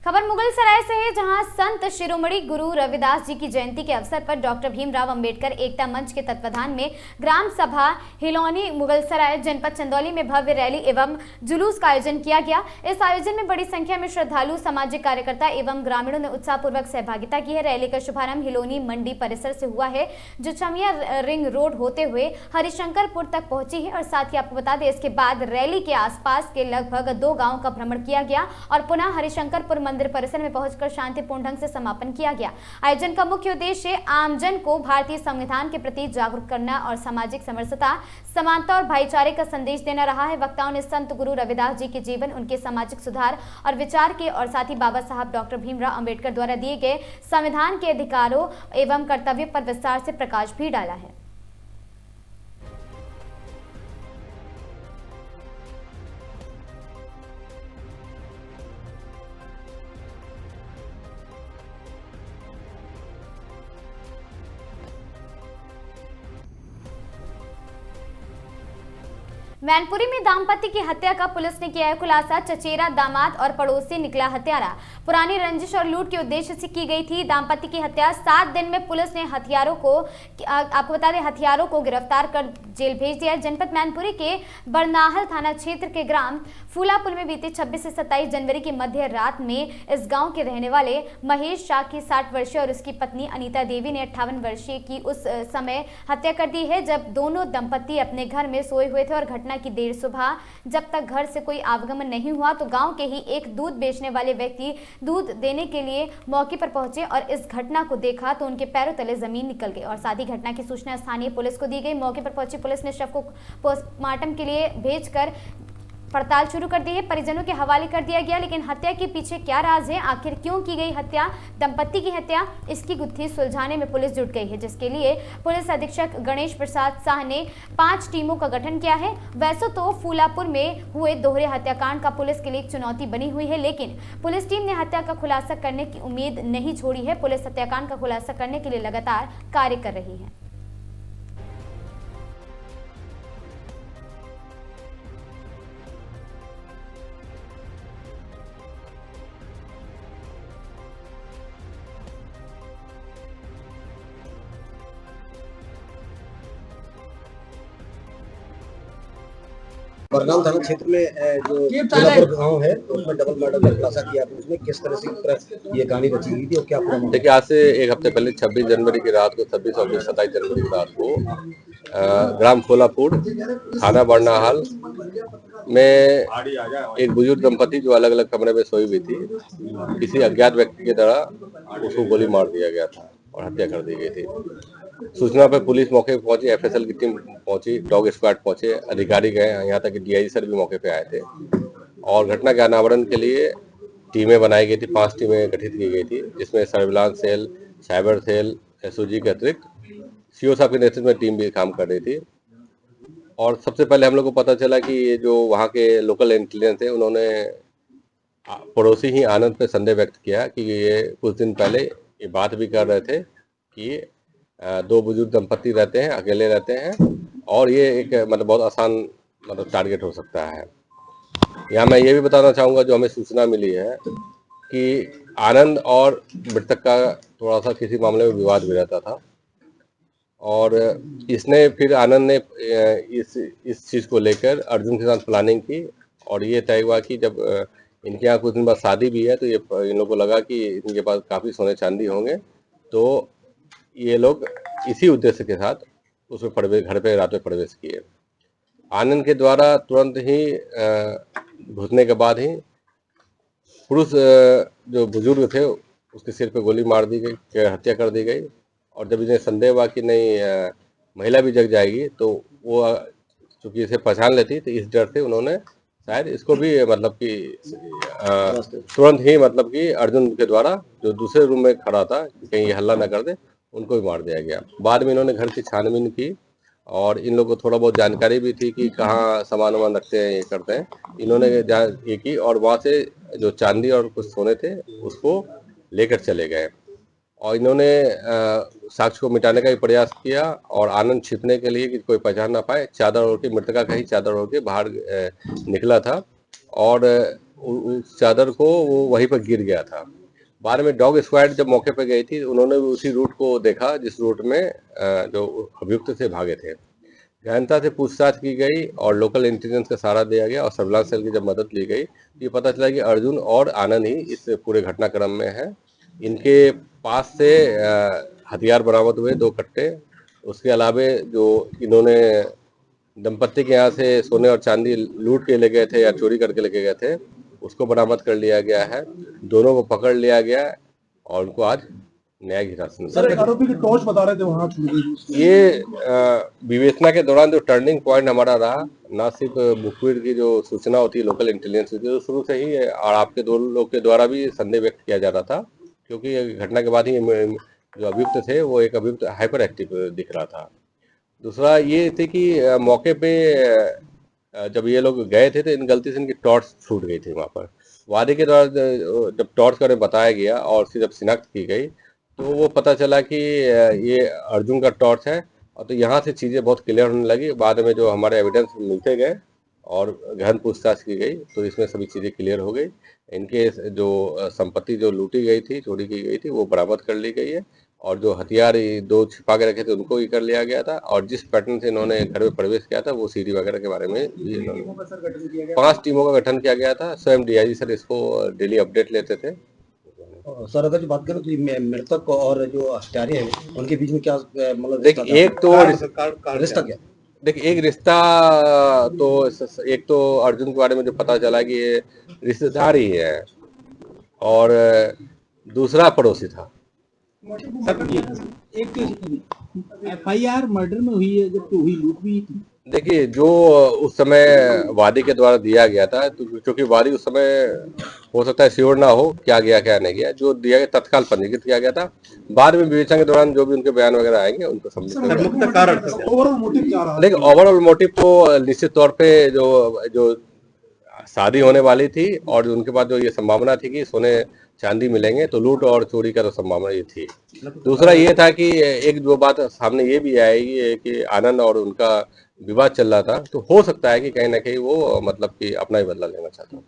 खबर मुगलसराय से है, जहां संत शिरोमणि गुरु रविदास जी की जयंती के अवसर पर डॉक्टर भीमराव अंबेडकर एकता मंच के तत्वाधान में ग्राम सभा हिलौनी मुगलसराय जनपद चंदौली में भव्य रैली एवं जुलूस का आयोजन किया गया। इस आयोजन में बड़ी संख्या में श्रद्धालु, सामाजिक कार्यकर्ता एवं ग्रामीणों ने उत्साहपूर्वक सहभागिता की है। रैली का शुभारंभ हिलौनी मंडी परिसर से हुआ है, जो चमिया रिंग रोड होते हुए हरिशंकरपुर तक पहुंची है। और साथ ही आपको बता दें, इसके बाद रैली के आसपास के लगभग 2 गाँव का भ्रमण किया गया और पुनः हरिशंकरपुर मंदिर मंदिर परिसर में पहुंचकर शांतिपूर्ण ढंग से समापन किया गया। आयोजन का मुख्य उद्देश्य आमजन को भारतीय संविधान के प्रति जागरूक करना और सामाजिक समरसता, समानता और भाईचारे का संदेश देना रहा है। वक्ताओं ने संत गुरु रविदास जी के जीवन, उनके सामाजिक सुधार और विचार के और साथ ही बाबा साहब डॉक्टर भीमराव अंबेडकर द्वारा दिए गए संविधान के अधिकारों एवं कर्तव्य पर विस्तार से प्रकाश भी डाला है। मैनपुरी में दाम्पत्य की हत्या का पुलिस ने किया है खुलासा। चचेरा दामाद और पड़ोसी निकला हत्यारा। पुरानी रंजिश और लूट के उद्देश्य से की गई थी दाम्पत्य की हत्या। 7 दिन में पुलिस ने आपको बता दें हथियारों को गिरफ्तार कर जेल भेज दिया। जनपद मैनपुरी के बरनाहल थाना क्षेत्र के ग्राम फूलापुर में बीते 26 से 27 जनवरी की मध्य रात में इस गांव के रहने वाले महेश शाह की 60 वर्षीय और उसकी पत्नी अनीता देवी ने 58 वर्षीय की उस समय हत्या कर दी है, जब दोनों दंपति अपने घर में सोए हुए थे। और घटना की देर सुबह जब तक घर से कोई आवागमन नहीं हुआ तो गांव के ही एक दूध बेचने वाले व्यक्ति दूध देने के लिए मौके पर पहुंचे और इस घटना को देखा तो उनके पैरों तले जमीन निकल गई। और साथ ही घटना की सूचना स्थानीय पुलिस को दी गई। मौके पर पहुंची पुलिस ने शव को पोस्टमार्टम के लिए भेजकर पड़ताल शुरू कर दी है। परिजनों के हवाले कर दिया गया। लेकिन हत्या के पीछे क्या राज है, आखिर क्यों की गई हत्या, दंपत्ति की हत्या, इसकी गुत्थी सुलझाने में पुलिस जुट गई है, जिसके लिए पुलिस अधीक्षक गणेश प्रसाद शाह ने 5 टीमों का गठन किया है। वैसे तो फूलापुर में हुए दोहरे हत्याकांड का पुलिस के लिए एक चुनौती बनी हुई है, लेकिन पुलिस टीम ने हत्या का खुलासा करने की उम्मीद नहीं छोड़ी है। पुलिस हत्याकांड का खुलासा करने के लिए लगातार कार्य कर रही है। बरनाम थाना क्षेत्र में जो फूलापुर गांव है उसमें डबल मर्डर का खुलासा किया। उसमें किस तरह से ये कहानी रची गई थी और क्या पूरा? देखिए, आज से एक हफ्ते पहले 26 जनवरी की रात को 26 और 27 जनवरी की रात को ग्राम फूलापुर थाना बरनाहल में एक बुजुर्ग दंपति जो अलग अलग कमरे में सोई हुई थी, किसी अज्ञात व्यक्ति के द्वारा उसको गोली मार दिया गया था और हत्या कर दी गई थी। सूचना पर पुलिस मौके पर पहुंची, एफएसएल की टीम पहुंची, डॉग स्क्वाड पहुंचे, अधिकारी गए, यहाँ तक कि डीआईजी सर भी मौके पे आए थे। और घटना के अनावरण के लिए टीमें बनाई गई थी, 5 टीमें गठित की गई थी, जिसमें surveillance cell, cyber cell, SOG के अतिरिक्त सीओ साहब के नेतृत्व में टीम भी काम कर रही थी। और सबसे पहले हम लोग को पता चला कि ये जो वहाँ के लोकल इंटेलिजेंस थे, उन्होंने पड़ोसी ही आनंद पे संदेह व्यक्त किया कि ये कुछ दिन पहले ये बात भी कर रहे थे कि 2 बुजुर्ग दंपति रहते हैं, अकेले रहते हैं और ये एक मतलब बहुत आसान टारगेट हो सकता है। यहाँ मैं ये भी बताना चाहूँगा, जो हमें सूचना मिली है कि आनंद और मृतक का थोड़ा सा किसी मामले में विवाद भी रहता था और इसने फिर आनंद ने इस चीज़ को लेकर अर्जुन के साथ प्लानिंग की और ये तय हुआ कि जब इनके यहाँ कुछ दिन बाद शादी भी है तो ये इन लोगों को लगा कि इनके पास काफ़ी सोने चांदी होंगे, तो ये लोग इसी उद्देश्य के साथ उसमें घर पे रात में प्रवेश किए। आनंद के द्वारा तुरंत ही घुसने के बाद ही पुरुष जो बुजुर्ग थे उसके सिर पे गोली मार दी गई, हत्या कर दी गई। और जब इन्हें संदेह हुआ कि नहीं महिला भी जग जाएगी तो वो चूँकि इसे पहचान लेती, तो इस डर से उन्होंने शायद इसको भी मतलब कि तुरंत ही मतलब कि अर्जुन के द्वारा जो दूसरे रूम में खड़ा था कहीं ये हल्ला ना कर दे, उनको भी मार दिया गया। बाद में इन्होंने घर की छानबीन की और इन लोगों को थोड़ा बहुत जानकारी भी थी कि कहाँ सामान वामान रखते हैं, ये करते हैं। इन्होंने ये की और वहाँ से जो चांदी और कुछ सोने थे उसको लेकर चले गए और इन्होंने साक्ष्य को मिटाने का भी प्रयास किया और आनंद छिपने के लिए कि कोई पहचान ना पाए, चादर ओढ़ के, मृतका का ही चादर ओढ़ के बाहर निकला था और उस चादर को वो वहीं पर गिर गया था। बाद में डॉग स्क्वाड जब मौके पर गई थी, उन्होंने भी उसी रूट को देखा जिस रूट में जो अभियुक्त से भागे थे। गहनता से पूछताछ की गई और लोकल इंटेलिजेंस का सहारा दिया गया और सर्विलांस सेल की जब मदद ली गई तो ये पता चला कि अर्जुन और आनंद ही इस पूरे घटनाक्रम में है। इनके पास से हथियार बरामद हुए, 2 कट्टे। उसके अलावे जो इन्होंने दंपत्ति के यहाँ से सोने और चांदी लूट के ले गए थे या चोरी करके लेके गए थे, उसको बरामद कर लिया गया है। दोनों को पकड़ लिया गया है और उनको आज न्यायिक हिरासत में। सर, एक आरोपी की टॉर्च बता रहे थे वहाँ छूट गई। ये विवेचना के दौरान जो टर्निंग पॉइंट हमारा रहा, ना सिर्फ मुखबिर की जो सूचना होती है, लोकल इंटेलिजेंस होती है, तो शुरू से ही और आपके दो लोग के द्वारा भी संदेह व्यक्त किया जा रहा था, क्योंकि घटना के बाद ही जो अभियुक्त थे वो एक अभियुक्त हाइपर एक्टिव दिख रहा था। दूसरा ये थे कि मौके पे जब ये लोग गए थे तो इन गलती से इनकी टॉर्च छूट गई थी वहाँ पर। वादे के दौरान जब टॉर्च का बताया गया और फिर जब शिनाख्त की गई तो वो पता चला कि ये अर्जुन का टॉर्च है, और तो यहाँ से चीज़ें बहुत क्लियर होने लगी। बाद में जो हमारे एविडेंस मिलते गए और गहन पूछताछ की गई तो इसमें सभी चीज़ें क्लियर हो गई। इनके जो संपत्ति जो लूटी गई थी, चोरी की गई थी, वो बरामद कर ली गई है, और जो हथियार दो छिपा के रखे थे उनको ही कर लिया गया था, और जिस पैटर्न से इन्होंने घर में प्रवेश किया था वो सीडी वगैरह के बारे में भी इन्होंने 5 टीमों का गठन किया गया था। स्वयं डीआईजी सर इसको डेली अपडेट लेते थे। सर, अगर जो बात करें तो मृतक और जो हत्यारे हैं उनके बीच में क्या मतलब देखिए, एक तो रिश्ता क्या? देखिए, एक रिश्ता तो एक तो अर्जुन के बारे में जो पता चला कि ये रिश्तेदार ही है, और दूसरा पड़ोसी था। एक FIR मर्डर में हुई है, जबकि हुई लूट भी थी। देखिए, जो उस समय वादी के द्वारा दिया गया था, तो क्योंकि वादी उस समय हो सकता है श्योर ना हो क्या गया क्या नहीं गया, जो दिया गया तत्काल पंजीकृत किया गया था। बाद में विवेचना के दौरान जो भी उनके बयान वगैरह आएंगे उनको समझ। देखिए, ओवरऑल मोटिव तो निश्चित तौर पे जो शादी होने वाली थी और उनके बाद जो ये संभावना थी कि सोने चांदी मिलेंगे, तो लूट और चोरी का तो संभावना ये थी। दूसरा ये था कि एक जो बात सामने ये भी आएगी कि आनंद और उनका विवाद चल रहा था, तो हो सकता है कि कहीं ना कहीं वो मतलब कि अपना ही बदला लेना चाहता हूँ।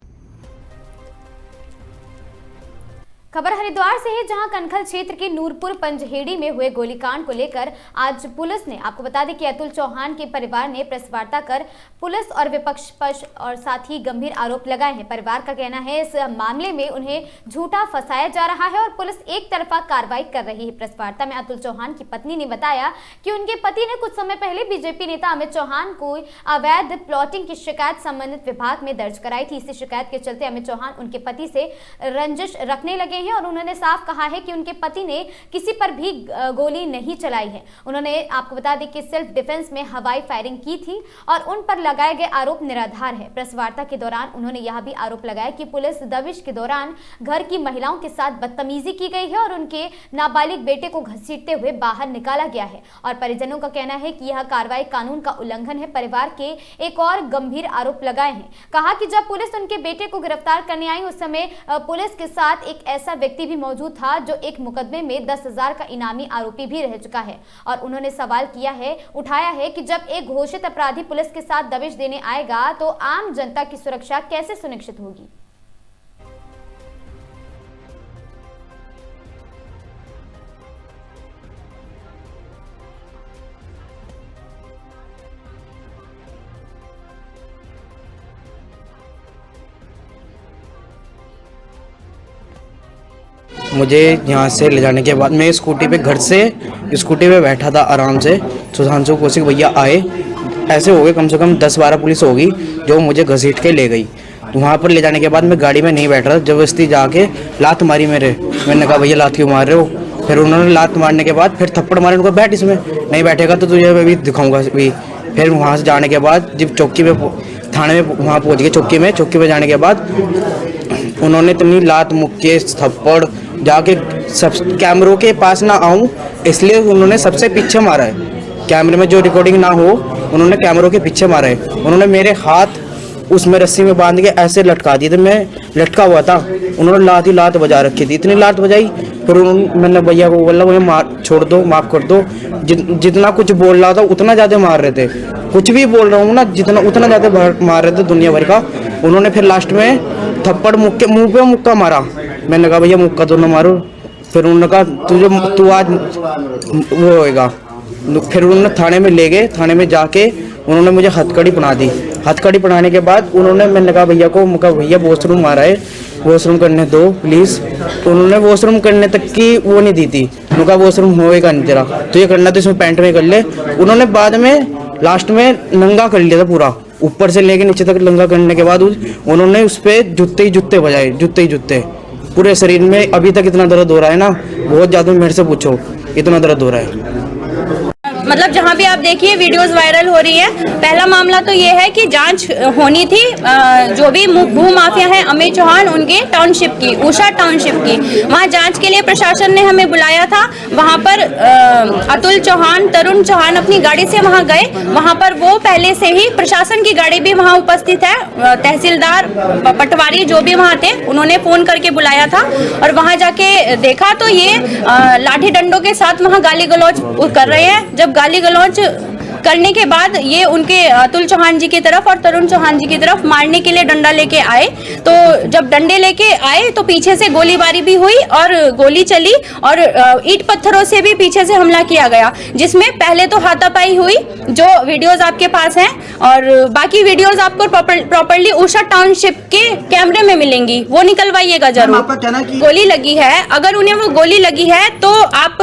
खबर हरिद्वार से है, जहां कनखल क्षेत्र के नूरपुर पंजहेड़ी में हुए गोलीकांड को लेकर आज पुलिस ने, आपको बता दें कि अतुल चौहान के परिवार ने प्रेस वार्ता कर पुलिस और विपक्ष पर और साथ ही गंभीर आरोप लगाए हैं। परिवार का कहना है इस मामले में उन्हें झूठा फंसाया जा रहा है और पुलिस एक तरफा कार्रवाई कर रही है। प्रेस वार्ता में अतुल चौहान की पत्नी ने बताया कि उनके पति ने कुछ समय पहले बीजेपी नेता अमित चौहान को अवैध प्लॉटिंग की शिकायत संबंधित विभाग में दर्ज कराई थी। इसी शिकायत के चलते अमित चौहान उनके पति से रंजिश रखने लगे हैं और उन्होंने साफ कहा है कि उनके पति ने किसी पर भी गोली नहीं चलाई है। उन्होंने आपको बता दें कि सेल्फ डिफेंस में हवाई फायरिंग की थी और उन पर लगाए गए आरोप निराधार है। प्रेस वार्ता के दौरान उन्होंने यह भी आरोप लगाया कि पुलिस दबिश के दौरान घर की महिलाओं के साथ बदतमीजी की गई है और उनके नाबालिग बेटे को घसीटते हुए बाहर निकाला गया है और परिजनों का कहना है कि यह कार्रवाई कानून का उल्लंघन है। परिवार के एक और गंभीर आरोप लगाए हैं। कहा कि जब पुलिस उनके बेटे को गिरफ्तार करने आई उस समय पुलिस के साथ एक ऐसा व्यक्ति भी मौजूद था जो एक मुकदमे में 10,000 का इनामी आरोपी भी रह चुका है। और उन्होंने सवाल उठाया है कि जब एक घोषित अपराधी पुलिस के साथ दबिश देने आएगा तो आम जनता की सुरक्षा कैसे सुनिश्चित होगी। मुझे यहाँ से ले जाने के बाद मैं स्कूटी पे घर से स्कूटी पे बैठा था आराम से। सुधांशु कौशिक भैया आए, ऐसे हो गए कम से कम 10-12 पुलिस होगी जो मुझे घसीट के ले गई। तो वहाँ पर ले जाने के बाद मैं गाड़ी में नहीं बैठ रहा, जबरदस्ती जाके लात मारी मेरे। मैंने कहा भैया लात क्यों मार रहे हो? फिर उन्होंने लात मारने के बाद फिर थप्पड़ मारे, उनको बैठ इसमें नहीं बैठेगा तो तुझे मैं भी दिखाऊंगा भी। फिर वहाँ से जाने के बाद जब चौकी में थाने में वहाँ पहुँच गए, चौकी में जाने के बाद उन्होंने इतनी लात मुक्के थप्पड़ जाके सब कैमरों के पास ना आऊं इसलिए उन्होंने सबसे पीछे मारा है। कैमरे में जो रिकॉर्डिंग ना हो उन्होंने कैमरों के पीछे मारा है। उन्होंने मेरे हाथ उसमें रस्सी में बांध के ऐसे लटका दिए थे, मैं लटका हुआ था। उन्होंने लात बजा रखी थी, इतनी लात बजाई। फिर मैंने भैया को बोला मुझे छोड़ दो, माफ़ कर दो। जितना कुछ बोल रहा था उतना ज़्यादा मार रहे थे। कुछ भी बोल रहा हूँ ना उतना ज़्यादा मार रहे थे दुनिया भर का। उन्होंने फिर लास्ट में थप्पड़ मुक्के मुँह पे मुक्का मारा। मैंने कहा भैया मुक्का तो ना मारो। फिर उन्होंने कहा तू आज वो होएगा। फिर उन्होंने थाने में ले गए। थाने में जाके उन्होंने मुझे हथकड़ी पहना दी। हथकड़ी पहनाने के बाद मैंने कहा भैया को, भैया वॉशरूम आ रहा है, वॉशरूम करने दो प्लीज़। उन्होंने वॉशरूम करने तक की वो नहीं दी थी। उन्होंने कहा वॉशरूम होएगा नहीं तेरा, तो ये करना तो इसमें पैंट में कर ले। उन्होंने बाद में लास्ट में नंगा कर लिया था पूरा। ऊपर से लेके नीचे तक लंगा करने के बाद उन्होंने उस पर जूते ही जूते बजाए, जूते ही जूते पूरे शरीर में। अभी तक इतना दर्द हो रहा है ना, बहुत ज़्यादा, मेरे से पूछो, इतना दर्द हो रहा है। मतलब जहाँ भी आप देखिए वीडियोस वायरल हो रही है। पहला मामला तो ये है कि जांच होनी थी जो भी भू माफिया है अमित चौहान उनके टाउनशिप की, उषा टाउनशिप की, वहाँ जांच के लिए प्रशासन ने हमें बुलाया था। वहाँ पर अतुल चौहान, तरुण चौहान अपनी गाड़ी से वहाँ गए। वहाँ पर वो पहले से ही, प्रशासन की गाड़ी भी वहाँ उपस्थित है, तहसीलदार पटवारी जो भी वहाँ थे उन्होंने फोन करके बुलाया था। और वहाँ जाके देखा तो ये लाठी डंडों के साथ वहाँ गाली गलौज कर रहे हैं। जब गाली गलौज करने के बाद ये उनके अतुल चौहान जी की तरफ और तरुण चौहान जी की तरफ मारने के लिए डंडा लेके आए। तो जब डंडे लेके आए तो पीछे से गोलीबारी भी हुई और गोली चली और ईंट पत्थरों से भी पीछे से हमला किया गया, जिसमें पहले तो हाथापाई हुई जो वीडियोस आपके पास हैं, और बाकी वीडियोस आपको प्रॉपर्ली उषा टाउनशिप के कैमरे में मिलेंगी, वो निकलवाइएगा जरूर। गोली लगी है, अगर उन्हें वो गोली लगी है तो आप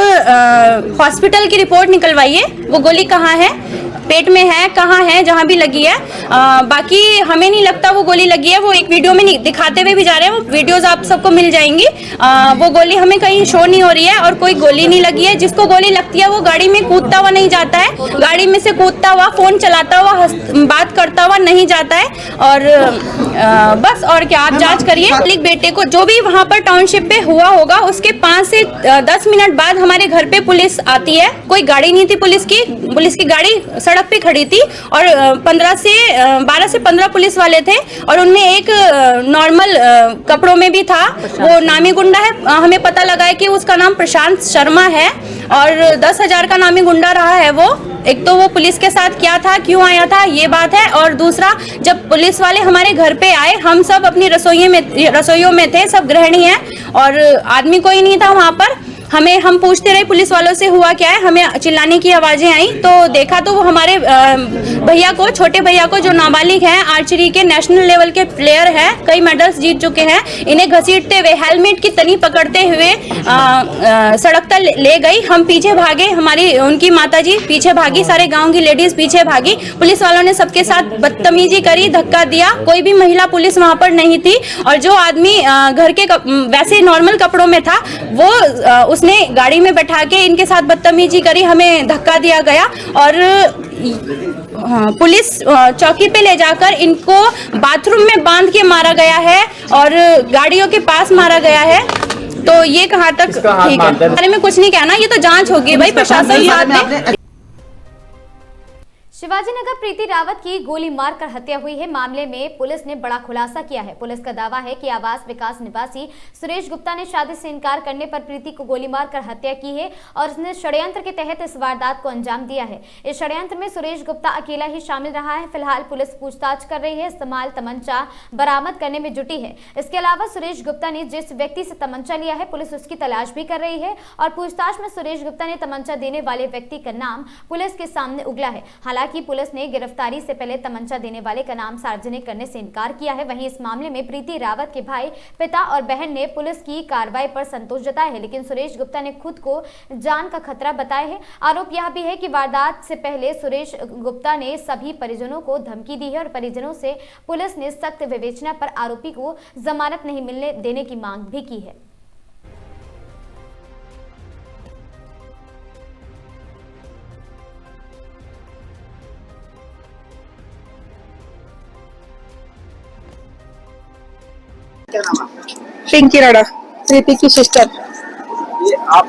हॉस्पिटल की रिपोर्ट निकलवाइए, वो गोली कहाँ है, पेट में है, कहाँ है, जहाँ भी लगी है। बाकी हमें नहीं लगता वो गोली लगी है, वो एक वीडियो में दिखाते हुए भी जा रहे हैं, वो वीडियोस आप सबको मिल जाएंगी। वो गोली हमें कहीं शो नहीं हो रही है और कोई गोली नहीं लगी है। जिसको गोली लगती है वो गाड़ी में कूदता हुआ नहीं जाता है, गाड़ी में से कूदता हुआ, फोन चलाता हुआ, बात करता हुआ नहीं जाता है। और बस, और क्या, आप जांच करिए। मालिक बेटे को जो भी वहाँ पर टाउनशिप पे हुआ होगा उसके 5 से 10 मिनट बाद हमारे घर पे पुलिस आती है। कोई गाड़ी नहीं थी पुलिस की गाड़ी सड़क पे खड़ी थी और 12 से 15 पुलिस वाले थे और उनमें एक नॉर्मल कपड़ों में भी था, वो नामी गुंडा है। हमें पता लगा है कि उसका नाम प्रशांत शर्मा है और 10,000 का नामी गुंडा रहा है वो। एक तो वो पुलिस के साथ क्या था, क्यों आया था, ये बात है। और दूसरा, जब पुलिस वाले हमारे घर पे आए, हम सब अपनी रसोइयों में थे, सब गृहिणी हैं और आदमी कोई नहीं था वहाँ पर। हम पूछते रहे पुलिस वालों से हुआ क्या है, हमें चिल्लाने की आवाजें आई तो देखा तो वो हमारे भैया को, छोटे भैया को, जो नाबालिग हैं, आर्चरी के नेशनल लेवल के प्लेयर हैं, कई मेडल्स जीत चुके हैं, इन्हें घसीटते हुए, हेलमेट की तनी पकड़ते हुए सड़क तक ले गई। हम पीछे भागे, उनकी माताजी पीछे भागी, सारे गाँव की लेडीज पीछे भागी। पुलिस वालों ने सबके साथ बदतमीजी करी, धक्का दिया, कोई भी महिला पुलिस वहाँ पर नहीं थी। और जो आदमी घर के वैसे नॉर्मल कपड़ों में था वो उसने गाड़ी में बैठा के इनके साथ बदतमीजी करी, हमें धक्का दिया गया और पुलिस चौकी पे ले जाकर इनको बाथरूम में बांध के मारा गया है और गाड़ियों के पास मारा गया है। तो ये कहाँ तक ठीक है, बारे में कुछ नहीं कहना, ये तो जांच होगी भाई, प्रशासन साथ में। शिवाजीनगर प्रीति रावत की गोली मारकर हत्या हुई है मामले में पुलिस ने बड़ा खुलासा किया है। पुलिस का दावा है कि आवास विकास निवासी सुरेश गुप्ता ने शादी से इनकार करने पर प्रीति को गोली मारकर हत्या की है और उसने षड्यंत्र के तहत इस वारदात को अंजाम दिया है। इस षड्यंत्र में सुरेश गुप्ता अकेला ही शामिल रहा है। फिलहाल पुलिस पूछताछ कर रही है, इस्तेमाल तमंचा बरामद करने में जुटी है। इसके अलावा सुरेश गुप्ता ने जिस व्यक्ति से तमंचा लिया है पुलिस उसकी तलाश भी कर रही है और पूछताछ में सुरेश गुप्ता ने तमंचा देने वाले व्यक्ति का नाम पुलिस के सामने उगला है। हालांकि पुलिस ने गिरफ्तारी से पहले तमंचा देने वाले का नाम सार्वजनिक करने से इनकार किया है। वहीं इस मामले में प्रीति रावत के भाई, पिता और बहन ने पुलिस की कार्रवाई पर संतोष जताया है, लेकिन सुरेश गुप्ता ने खुद को जान का खतरा बताया है। आरोप यह भी है कि वारदात से पहले सुरेश गुप्ता ने सभी परिजनों को धमकी दी है और परिजनों से पुलिस ने सख्त विवेचना पर आरोपी को जमानत नहीं मिलने देने की मांग भी की है। पिंकी राणा, प्रीति की सिस्टर। ये आप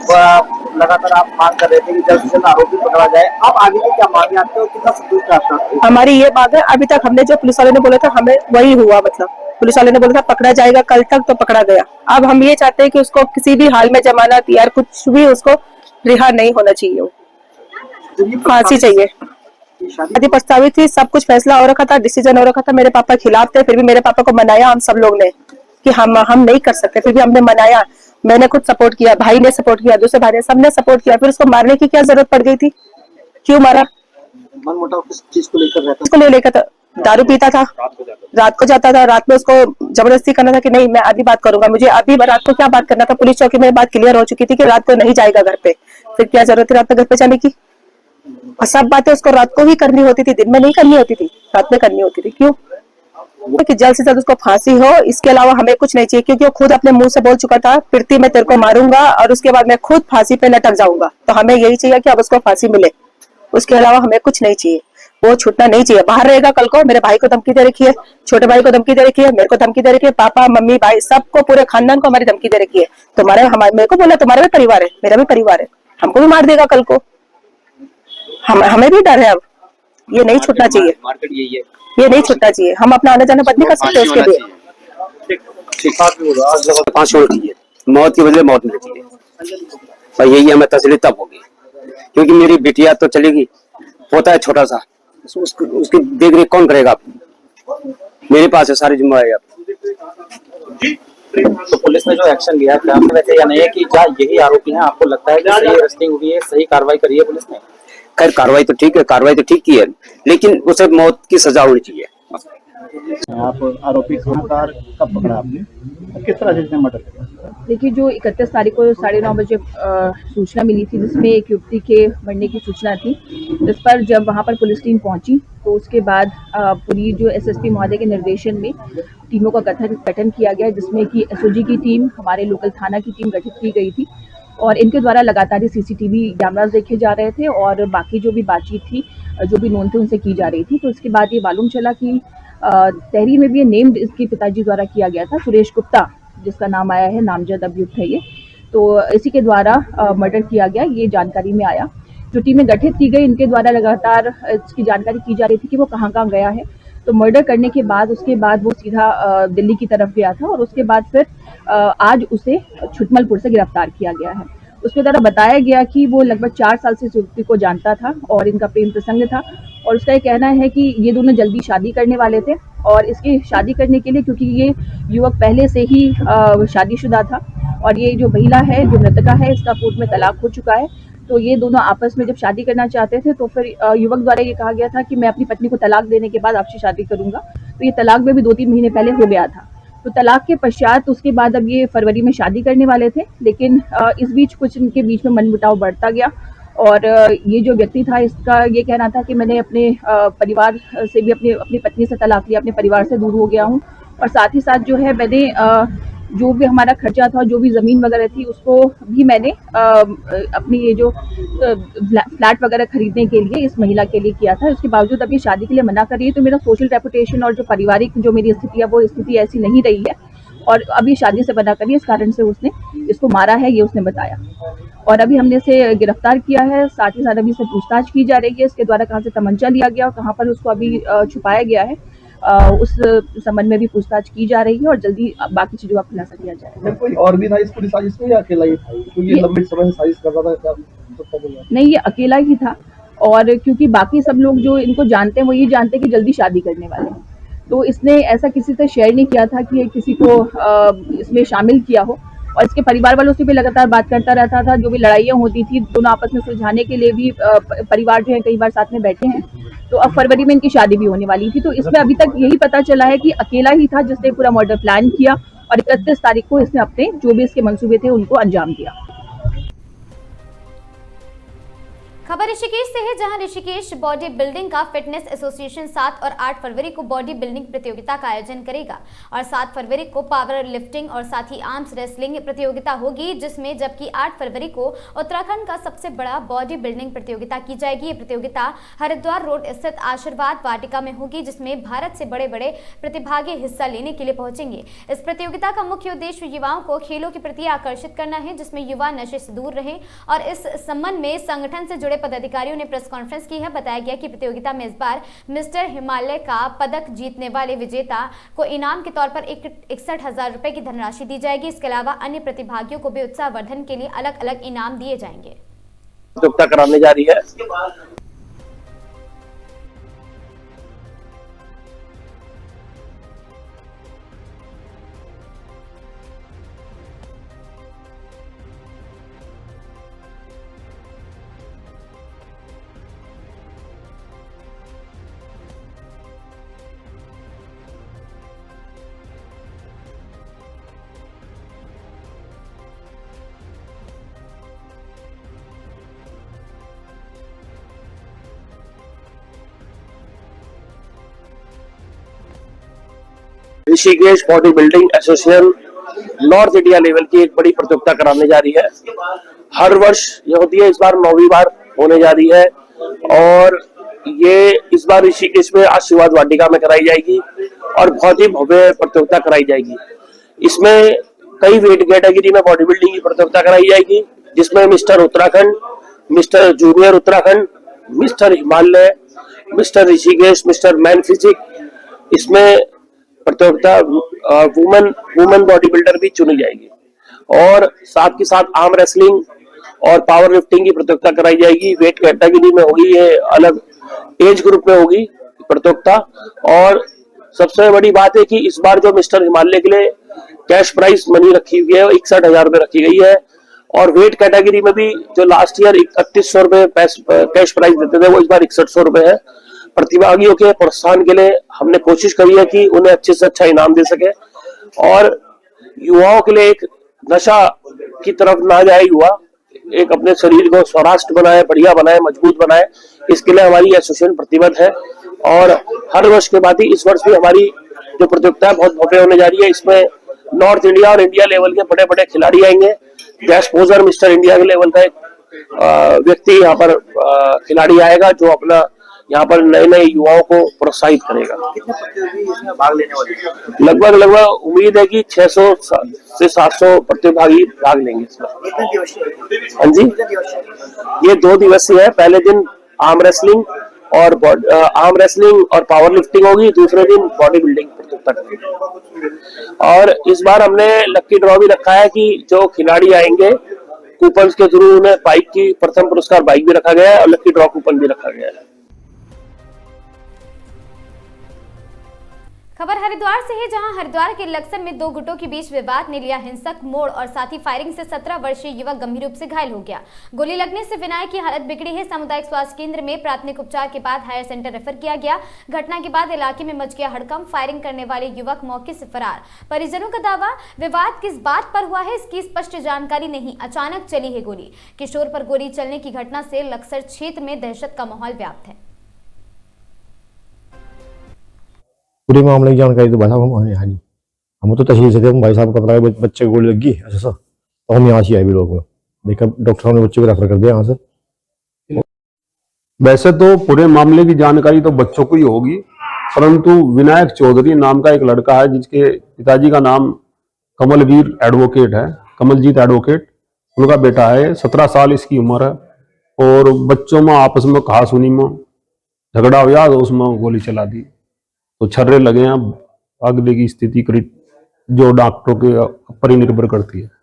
लगातार आप मांग कर रहे थे कि जल्द से जल्द आरोपी पकड़ा जाए, आप आगे की क्या मांगे आपके और कितना संतुष्ट आपका? हमारी ये बात है, अभी तक हमने जो पुलिस वाले ने बोला था हमें वही हुआ, मतलब पुलिस वाले ने बोला था पकड़ा जाएगा, कल तक तो पकड़ा गया। अब हम ये चाहते हैं कि उसको किसी भी हाल में जमानत या कुछ भी उसको रिहा नहीं होना चाहिए, फांसी चाहिए। शादी प्रस्तावित थी, सब कुछ फैसला हो रखा था, डिसीजन हो रखा था, मेरे पापा खिलाफ थे, फिर भी मेरे पापा को मनाया हम सब लोग ने कि हम नहीं कर सकते, फिर भी हमने मनाया। मैंने खुद सपोर्ट किया, भाई ने सपोर्ट किया, दूसरे भाई ने, सबने सपोर्ट किया। फिर उसको मारने की क्या जरूरत पड़ गई थी? क्यों मारा? मनमुटाव किस चीज को लेकर रहता? उसको लेकर था, दारू पीता था, रात को जाता था, रात में उसको जबरदस्ती करना था कि नहीं मैं अभी बात करूंगा, मुझे अभी रात को क्या बात करना था। पुलिस चौकी में बात क्लियर हो चुकी थी कि रात को नहीं जाएगा घर पे, फिर क्या जरूरत थी रात में घर पे जाने की? और सब बातें उसको रात को ही करनी होती थी, दिन में नहीं करनी होती थी, रात में करनी होती थी। क्यों? कि जल्द से जल्द उसको फांसी हो, इसके अलावा हमें कुछ नहीं चाहिए। क्योंकि वो खुद अपने मुंह से बोल चुका था, प्रीति मैं तेरे को मारूंगा और उसके बाद मैं खुद फांसी पे लटक जाऊंगा। तो हमें यही चाहिए कि अब उसको फांसी मिले, उसके अलावा हमें कुछ नहीं चाहिए। वो छूटना नहीं चाहिए। बाहर रहेगा कल को, मेरे भाई को धमकी दे रखी है, छोटे भाई को धमकी दे रखी है, मेरे को धमकी दे रखी है, पापा मम्मी भाई सबको, पूरे खानदान को हमारी धमकी दे रखी है। तुम्हारे मेरे को बोला तुम्हारा भी परिवार है, मेरा भी परिवार है, हमको भी मार देगा कल को। हमें भी डर है। अब ये नहीं छूटना चाहिए, ये नहीं छूटना चाहिए। हम अपना आने जाना बंद नहीं कर सकते उसके लिए। फांसी होनी चाहिए, मौत की बदले मौत मिलनी चाहिए। और यही हमें तसल्ली तब होगी, क्योंकि मेरी बिटिया तो चलेगी, होता है छोटा सा, उसकी देख रेख कौन करेगा? मेरे पास है सारी जिम्मेदारी। तो पुलिस ने जो एक्शन लिया है, क्या वैसे या नहीं है कि क्या यही आरोपी हैं? आपको लगता है कि सही अरेस्टिंग हुई है, सही कार्रवाई करी है पुलिस ने? खैर कार्रवाई तो ठीक है, कार्रवाई तो ठीक की है, लेकिन उसे मौत की सजा होनी चाहिए। आप आरोपी खानाकार कब पकड़ा आपने, किस तरह से इसने मर्डर किया? देखिए, जो 31 तारीख को 9:30 बजे सूचना मिली थी, जिसमें एक युवती के मरने की सूचना थी, जिस पर जब वहां पर पुलिस टीम पहुंची तो उसके बाद पूरी जो एसएसपी महोदय के निर्देशन में टीमों का गठन किया गया, जिसमें कि एसओजी की टीम, हमारे लोकल थाना की टीम गठित की गई थी और इनके द्वारा लगातार सीसीटीवी कैमरास देखे जा रहे थे और बाकी जो भी बातचीत थी, जो भी नोन थे उनसे की जा रही थी। तो इसके बाद ये मालूम चला कि तहरीर में भी ये नेम्ड इसके पिताजी द्वारा किया गया था, सुरेश गुप्ता जिसका नाम आया है, नामजद अभियुक्त है ये। तो इसी के द्वारा मर्डर किया गया, ये जानकारी में आया। जो टीमें गठित की गई, इनके द्वारा लगातार इसकी जानकारी की जा रही थी कि वो कहाँ कहाँ गया है। तो मर्डर करने के बाद उसके बाद वो सीधा दिल्ली की तरफ गया था और उसके बाद फिर आज उसे छुटमलपुर से गिरफ्तार किया गया है। उसके द्वारा बताया गया कि वो लगभग 4 साल से इस युवती को जानता था और इनका प्रेम प्रसंग था और उसका ये कहना है कि ये दोनों जल्दी शादी करने वाले थे और इसकी शादी करने के लिए, क्योंकि ये युवक पहले से ही शादीशुदा था और ये जो महिला है, जो मृतका है, इसका कोर्ट में तलाक हो चुका है। तो ये दोनों आपस में जब शादी करना चाहते थे तो फिर युवक द्वारा ये कहा गया था कि मैं अपनी पत्नी को तलाक देने के बाद आपसे शादी करूंगा। तो ये तलाक में भी 2-3 महीने पहले हो गया था। तो तलाक के पश्चात उसके बाद अब ये फरवरी में शादी करने वाले थे, लेकिन इस बीच कुछ इनके बीच में मनमुटाव बढ़ता गया और ये जो व्यक्ति था, इसका ये कहना था कि मैंने अपने परिवार से भी अपनी पत्नी से तलाक लिया, अपने परिवार से दूर हो गया हूँ और साथ ही साथ जो है मैंने जो भी हमारा खर्चा था, जो भी ज़मीन वगैरह थी, उसको भी मैंने अपनी ये जो फ्लैट वगैरह खरीदने के लिए इस महिला के लिए किया था। उसके बावजूद अभी शादी के लिए मना कर रही है। तो मेरा सोशल रेपुटेशन और जो पारिवारिक जो मेरी स्थिति है, वो स्थिति ऐसी नहीं रही है और अभी शादी से मना कर रही है। इस कारण से उसने इसको मारा है, ये उसने बताया और अभी हमने इसे गिरफ्तार किया है। साथ ही साथ अभी से पूछताछ की जा रही है, इसके द्वारा कहाँ से तमंचा लिया गया और कहाँ पर उसको अभी छुपाया गया है, उस संबंध में भी पूछताछ की जा रही है और जल्दी बाकी चीजों का खुलासा किया जाएगा। कोई और भी था इस पूरी साजिश में या अकेला ही था? क्योंकि ये लंबे समय से साजिश कर रहा था। नहीं, ये अकेला ही था और क्योंकि बाकी सब लोग जो इनको जानते हैं वो ये जानते हैं कि जल्दी शादी करने वाले हैं, तो इसने ऐसा किसी से शेयर नहीं किया था कि किसी को इसमें शामिल किया हो। और इसके परिवार वालों से भी लगातार बात करता रहता था। जो भी लड़ाइयाँ होती थी, दोनों आपस में सुलझाने के लिए भी परिवार जो है कई बार साथ में बैठे हैं। तो अब फरवरी में इनकी शादी भी होने वाली थी। तो इसमें अभी तक यही पता चला है कि अकेला ही था जिसने पूरा मर्डर प्लान किया और 31 तारीख को इसने अपने जो भी इसके मंसूबे थे उनको अंजाम दिया। खबर ऋषिकेश से है, जहां ऋषिकेश बॉडी बिल्डिंग का फिटनेस एसोसिएशन 7 और 8 फरवरी को बॉडी बिल्डिंग प्रतियोगिता का आयोजन करेगा और 7 फरवरी को पावर लिफ्टिंग और साथ ही आर्म्स रेसलिंग प्रतियोगिता होगी, जिसमें जबकि 8 फरवरी को उत्तराखंड का सबसे बड़ा बॉडी बिल्डिंग प्रतियोगिता की जाएगी। ये प्रतियोगिता हरिद्वार रोड स्थित आशीर्वाद वाटिका में होगी, जिसमें भारत से बड़े बड़े प्रतिभागी हिस्सा लेने के लिए पहुंचेंगे। इस प्रतियोगिता का मुख्य उद्देश्य युवाओं को खेलों के प्रति आकर्षित करना है, जिसमें युवा नशे से दूर रहें और इस संबंध में संगठन से जुड़े पदाधिकारियों ने प्रेस कॉन्फ्रेंस की है। बताया गया कि प्रतियोगिता में इस बार मिस्टर हिमालय का पदक जीतने वाले विजेता को इनाम के तौर पर 61,000 रुपए की धनराशि दी जाएगी। इसके अलावा अन्य प्रतिभागियों को भी उत्साहवर्धन के लिए अलग अलग इनाम दिए जाएंगे। प्रतियोगिता कराने जा रही है। Rishikesh body building association north India level की एक बड़ी प्रतियोगिता कराने जा रही है। हर वर्ष ये होती है, इस बार 9वीं बार होने जा रही है और ये इस बार ऋषिकेश में आशीर्वाद वाटिका में कराई जाएगी और बहुत ही भव्य प्रतियोगिता कराई जाएगी। इसमें कई वेट कैटेगरी में बॉडी बिल्डिंग की प्रतियोगिता कराई जाएगी, जिसमें mister Uttarakhand, mister junior Uttarakhand, mister Himalaya, mister Rishikesh, mister man physique, इसमें प्रतियोगिता वुमेन बॉडी बिल्डर भी चुनी जाएगी और साथ के साथ आर्म रेसलिंग और पावर लिफ्टिंग की प्रतियोगिता कराई जाएगी। वेट कैटेगरी में होगी, ये अलग एज ग्रुप में होगी प्रतियोगिता। और सबसे बड़ी बात है कि इस बार जो मिस्टर हिमालय के लिए कैश प्राइस मनी रखी हुई है 61,000 रुपए रखी गई है और वेट कैटेगरी में भी जो लास्ट ईयर 3100 रुपए कैश प्राइस देते थे वो इस बार 6100 रुपए है। प्रतिभागियों के प्रोत्साहन के लिए हमने कोशिश करी है कि उन्हें अच्छे से अच्छा इनाम दे सके और युवाओं के लिए एक नशा की तरफ ना जाए, युवा एक अपने शरीर को स्वस्थ बनाए, बढ़िया बनाए, मजबूत बनाए, इसके लिए हमारी एसोसिएशन प्रतिबद्ध है। और हर वर्ष के बाद ही इस वर्ष भी हमारी जो प्रतियोगिता है बहुत भव्य होने जा रही है। इसमें नॉर्थ इंडिया और इंडिया लेवल के बड़े बड़े खिलाड़ी आएंगे। गैस पोजर मिस्टर इंडिया के लेवल का एक व्यक्ति यहाँ पर खिलाड़ी आएगा जो अपना यहाँ पर नए नए युवाओं को प्रोत्साहित करेगा। कितने प्रतियोगी इसमें भाग लेने वाले? लगभग उम्मीद है कि 600 से 700 प्रतिभागी भाग लेंगे इसमें। कितने दिवसीय? हाँ जी, ये 2 दिवसीय है। पहले दिन आर्म रेसलिंग और पावर लिफ्टिंग होगी, दूसरे दिन बॉडी बिल्डिंग प्रतियोगिता। और इस बार हमने लक्की ड्रॉ भी रखा है कि जो खिलाड़ी आएंगे कूपन के थ्रू उन्हें बाइक की प्रथम पुरस्कार बाइक भी रखा गया है और लक्की ड्रॉ कूपन भी रखा गया है। खबर हरिद्वार से है, जहां हरिद्वार के लक्सर में 2 गुटों के बीच विवाद ने लिया हिंसक मोड़ और साथ ही फायरिंग से 17 वर्षीय युवक गंभीर रूप से घायल हो गया। गोली लगने से विनायक की हालत बिगड़ी है। सामुदायिक स्वास्थ्य केंद्र में प्राथमिक उपचार के बाद हायर सेंटर रेफर किया गया। घटना के बाद इलाके में मच गया हड़कंप। फायरिंग करने वाले युवक मौके से फरार। परिजनों का दावा, विवाद किस बात पर हुआ है इसकी स्पष्ट जानकारी नहीं, अचानक चली है गोली। किशोर पर गोली चलने की घटना से लक्सर क्षेत्र में दहशत का माहौल व्याप्त है। पूरे मामले की जानकारी तो भाई साहब हम यहाँ नहीं, हम तो तहसील से थे, भाई साहब का पता है बच्चे को गोली लगी ऐसा सा, तो हम यहाँ से आए भी लोग देखा, डॉक्टर साहब ने बच्चे को रेफर कर दिया यहाँ से। वैसे तो पूरे मामले की जानकारी तो बच्चों को ही होगी, परंतु विनायक चौधरी नाम का एक लड़का है जिसके पिताजी का नाम कमलवीर एडवोकेट है, कमलजीत एडवोकेट, उनका बेटा है। 17 साल इसकी उम्र है और बच्चों में आपस में कहा सुनी में झगड़ा हुआ तो उसमें गोली चला दी, तो छर्रे लगे हैं। आगे की स्थिति करीब जो डॉक्टरों के पर ही निर्भर करती है।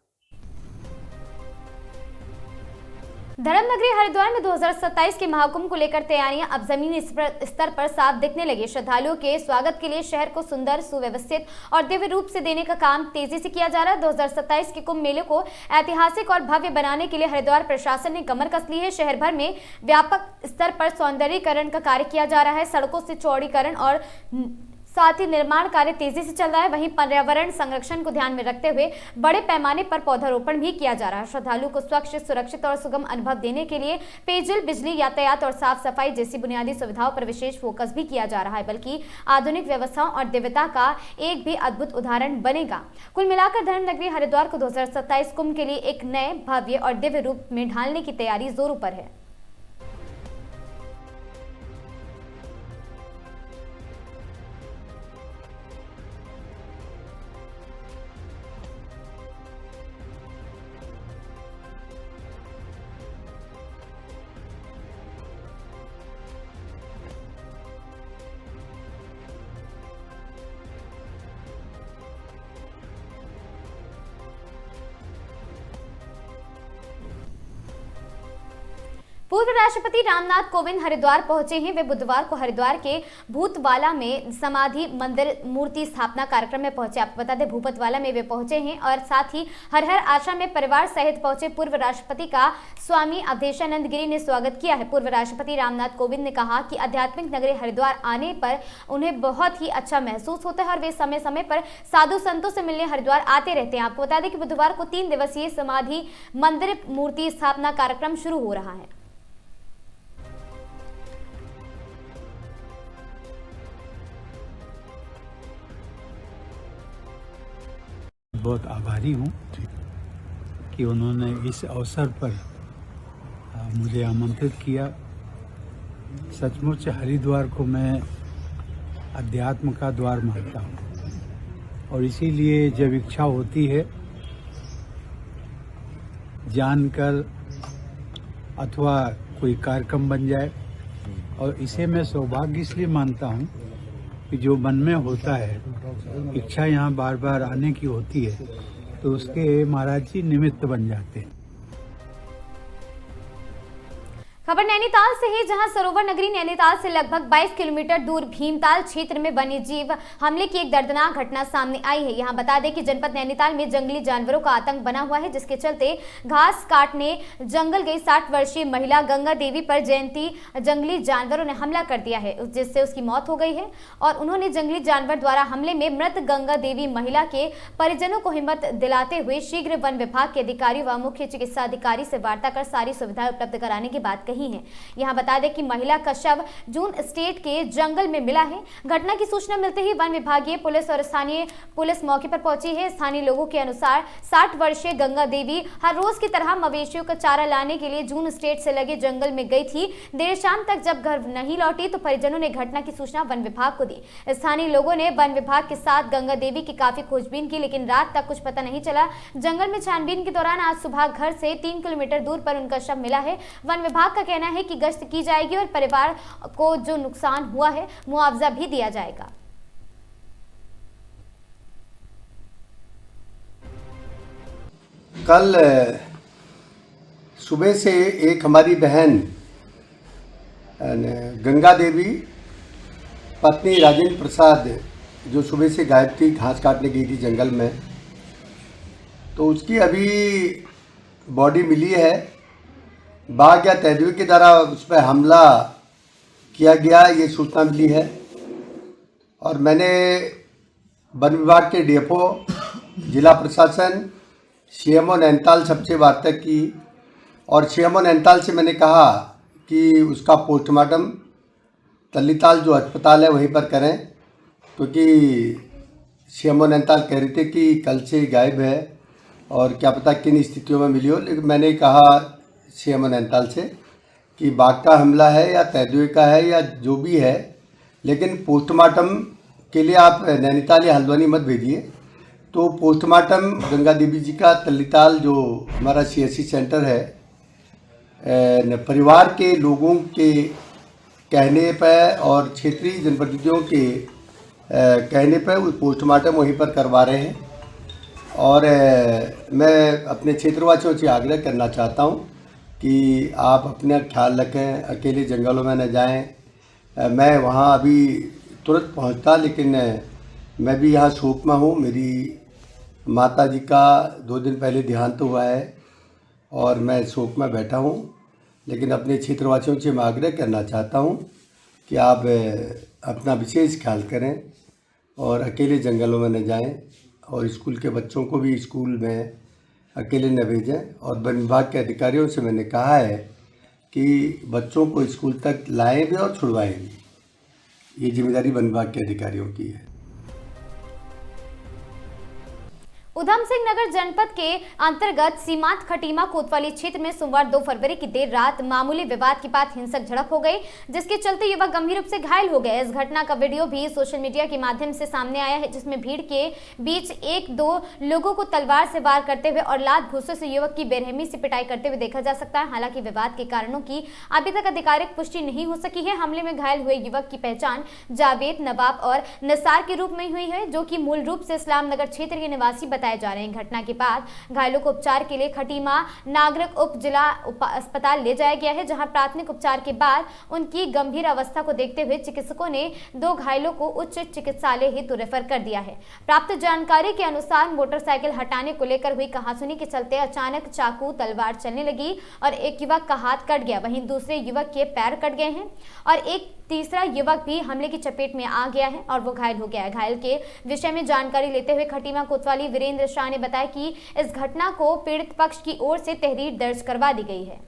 धर्मनगरी हरिद्वार में 2027 के महाकुंभ को लेकर तैयारियां अब जमीनी स्तर पर साफ दिखने लगी। श्रद्धालुओं के स्वागत के लिए शहर को सुंदर, सुव्यवस्थित और दिव्य रूप से देने का काम तेजी से किया जा रहा है। 2027 के कुंभ मेले को ऐतिहासिक और भव्य बनाने के लिए हरिद्वार प्रशासन ने कमर कस ली है। शहर भर में व्यापक स्तर पर सौंदर्यीकरण का कार्य किया जा रहा है। सड़कों से चौड़ीकरण और साथ ही निर्माण कार्य तेजी से चल रहा है। वहीं पर्यावरण संरक्षण को ध्यान में रखते हुए बड़े पैमाने पर पौधारोपण भी किया जा रहा है। श्रद्धालुओं को स्वच्छ, सुरक्षित और सुगम अनुभव देने के लिए पेयजल, बिजली, यातायात और साफ सफाई जैसी बुनियादी सुविधाओं पर विशेष फोकस भी किया जा रहा है, बल्कि आधुनिक व्यवस्थाओं और दिव्यता का एक भी अद्भुत उदाहरण बनेगा। कुल मिलाकर धर्मनगरी हरिद्वार को 2027 कुंभ के लिए एक नए, भव्य और दिव्य रूप में ढालने की तैयारी जोरों पर है। पूर्व राष्ट्रपति रामनाथ कोविंद हरिद्वार पहुंचे हैं। वे बुधवार को हरिद्वार के भूतवाला में समाधि मंदिर मूर्ति स्थापना कार्यक्रम में पहुंचे। आपको बता दें, भूपतवाला में वे पहुंचे हैं और साथ ही हर हर आश्रम में परिवार सहित पहुंचे पूर्व राष्ट्रपति का स्वामी अवधेशानंद गिरी ने स्वागत किया है। पूर्व राष्ट्रपति रामनाथ कोविंद ने कहा कि आध्यात्मिक नगरी हरिद्वार आने पर उन्हें बहुत ही अच्छा महसूस होता है और वे समय समय पर साधु संतों से मिलने हरिद्वार आते रहते हैं। आपको बता दें कि बुधवार को 3 दिवसीय समाधि मंदिर मूर्ति स्थापना कार्यक्रम शुरू हो रहा है। बहुत आभारी हूँ कि उन्होंने इस अवसर पर मुझे आमंत्रित किया। सचमुच हरिद्वार को मैं अध्यात्म का द्वार मानता हूँ और इसीलिए जब इच्छा होती है जानकर अथवा कोई कार्यक्रम बन जाए, और इसे मैं सौभाग्य इसलिए मानता हूँ कि जो मन में होता है, इच्छा यहाँ बार बार आने की होती है, तो उसके महाराज जी निमित्त बन जाते हैं। खबर नैनीताल से है, जहां सरोवर नगरी नैनीताल से लगभग 22 किलोमीटर दूर भीमताल क्षेत्र में वन्यजीव हमले की एक दर्दनाक घटना सामने आई है। यहां बता दें कि जनपद नैनीताल में जंगली जानवरों का आतंक बना हुआ है, जिसके चलते घास काटने जंगल गई 60 वर्षीय महिला गंगा देवी पर जयंती जंगली जानवरों ने हमला कर दिया है, जिससे उसकी मौत हो गई है। और उन्होंने जंगली जानवर द्वारा हमले में मृत गंगा देवी महिला के परिजनों को हिम्मत दिलाते हुए शीघ्र वन विभाग के अधिकारियों व मुख्य चिकित्सा अधिकारी से वार्ता कर सारी सुविधाएं उपलब्ध कराने की बात कही है। यहां बता दें कि महिला का शव जून स्टेट के जंगल में मिला है। घटना की सूचना मिलते ही वन विभागीय पुलिस और स्थानीय पुलिस मौके पर पहुंची है। स्थानीय लोगों के अनुसार 60 वर्षीय गंगा देवी हर रोज की तरह मवेशियों का चारा लाने के लिए जून स्टेट से लगे जंगल में गई थी। देर शाम तक जब घर नहीं लौटी तो परिजनों ने घटना की सूचना वन विभाग को दी। स्थानीय लोगों ने वन विभाग के साथ गंगा देवी की काफी खोजबीन की, लेकिन रात तक कुछ पता नहीं चला। जंगल में छानबीन के दौरान आज सुबह घर से 3 किलोमीटर दूर पर उनका शव मिला है। वन विभाग का कहना है कि गश्त की जाएगी और परिवार को जो नुकसान हुआ है मुआवजा भी दिया जाएगा। कल सुबह से एक हमारी बहन गंगा देवी पत्नी राजेंद्र प्रसाद जो सुबह से गायब थी, घास काटने गई थी जंगल में, तो उसकी अभी बॉडी मिली है। बाघ या तेंदुए के द्वारा उस पर हमला किया गया, ये सूचना मिली है। और मैंने वन विभाग के डीएफओ, जिला प्रशासन, सीएमओ नैनीताल सबसे वार्ता की और सीएमओ नैनीताल से मैंने कहा कि उसका पोस्टमार्टम तल्लीताल जो अस्पताल है वहीं पर करें, क्योंकि सीएमओ नैनीताल कह रहे थे कि कल से गायब है और क्या पता किन स्थितियों में मिली हो। लेकिन मैंने कहा सीएमओ नैनीताल से कि बाघ का हमला है या तेंदुए का है या जो भी है, लेकिन पोस्टमार्टम के लिए आप नैनीताल या हल्द्वानी मत भेजिए। तो पोस्टमार्टम गंगा देवी जी का तल्लीताल जो हमारा सीएससी सेंटर है, परिवार के लोगों के कहने पर और क्षेत्रीय जनप्रतिनिधियों के कहने पर वो पोस्टमार्टम वहीं पर करवा रहे हैं। और मैं अपने क्षेत्रवासियों से आग्रह करना चाहता हूं कि आप अपना ख्याल रखें, अकेले जंगलों में न जाएं। मैं वहां अभी तुरंत पहुंचता, लेकिन मैं भी यहाँ शोक में हूँ। मेरी माता जी का 2 दिन पहले देहांत हुआ है और मैं शोक में बैठा हूँ। लेकिन अपने क्षेत्रवासियों से मैं आग्रह करना चाहता हूँ कि आप अपना विशेष ख्याल करें और अकेले जंगलों में न जाएं, और स्कूल के बच्चों को भी स्कूल में अकेले न भेजें। और वन विभाग के अधिकारियों से मैंने कहा है कि बच्चों को स्कूल तक लाएं भी और छुड़वाएं भी। ये जिम्मेदारी वन विभाग के अधिकारियों की है। उधम सिंह नगर जनपद के अंतर्गत सीमांत खटीमा कोतवाली क्षेत्र में सोमवार 2 फरवरी की देर रात मामूली विवाद के बाद हिंसक झड़प हो गई, जिसके चलते युवक गंभीर रूप से घायल हो गए। इस घटना का वीडियो भी सोशल मीडिया के माध्यम से सामने आया है, जिसमें भीड़ के बीच 1-2 लोगों को तलवार से वार करते हुए और लात घूंसों से युवक की बेरहमी से पिटाई करते हुए देखा जा सकता है। हालांकि विवाद के कारणों की अभी तक आधिकारिक पुष्टि नहीं हो सकी है। हमले में घायल हुए युवक की पहचान जावेद, नवाब और निसार के रूप में हुई है, जो कि मूल रूप से इस्लाम नगर क्षेत्र के निवासी बताए जा रहे हैं। घटना के बाद घायलों को उपचार के लिए खटीमा नागरिक उप जिला अस्पताल ले जाया गया है, जहां प्राथमिक उपचार के बाद उनकी गंभीर अवस्था को देखते हुए चिकित्सकों ने 2 घायलों को उच्च चिकित्सालय हेतु रेफर कर दिया है। प्राप्त जानकारी के अनुसार मोटरसाइकिल हटाने को लेकर हुई कहासुनी के चलते अचानक चाकू तलवार चलने लगी और एक युवक का हाथ कट गया, वहीं दूसरे युवक के पैर कट गए हैं और एक तीसरा युवक भी हमले की चपेट में आ गया है और वो घायल हो गया है। घायल के विषय में जानकारी लेते हुए खटीमा कोतवाली वीरेंद्र शाह ने बताया कि इस घटना को पीड़ित पक्ष की ओर से तहरीर दर्ज करवा दी गई है।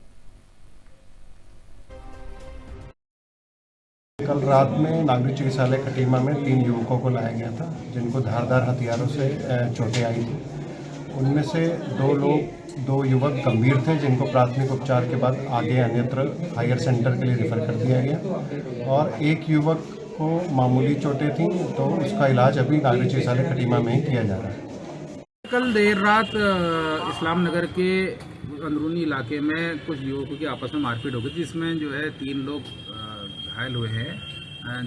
कल रात में नागरिक चिकित्सालय खटीमा में 3 युवकों को लाया गया था, जिनको धारदार हथियारों से चोटें आई थी। उनमें से दो युवक गंभीर थे जिनको प्राथमिक उपचार के बाद आगे अन्यत्र हायर सेंटर के लिए रेफर कर दिया गया और एक युवक को मामूली चोटें थीं तो उसका इलाज अभी नागरिक चिकित्सालय खटीमा में ही किया जा रहा है। कल देर रात इस्लाम नगर के अंदरूनी इलाके में कुछ युवकों की आपस में मारपीट हो गई जिसमें जो है 3 लोग घायल हुए हैं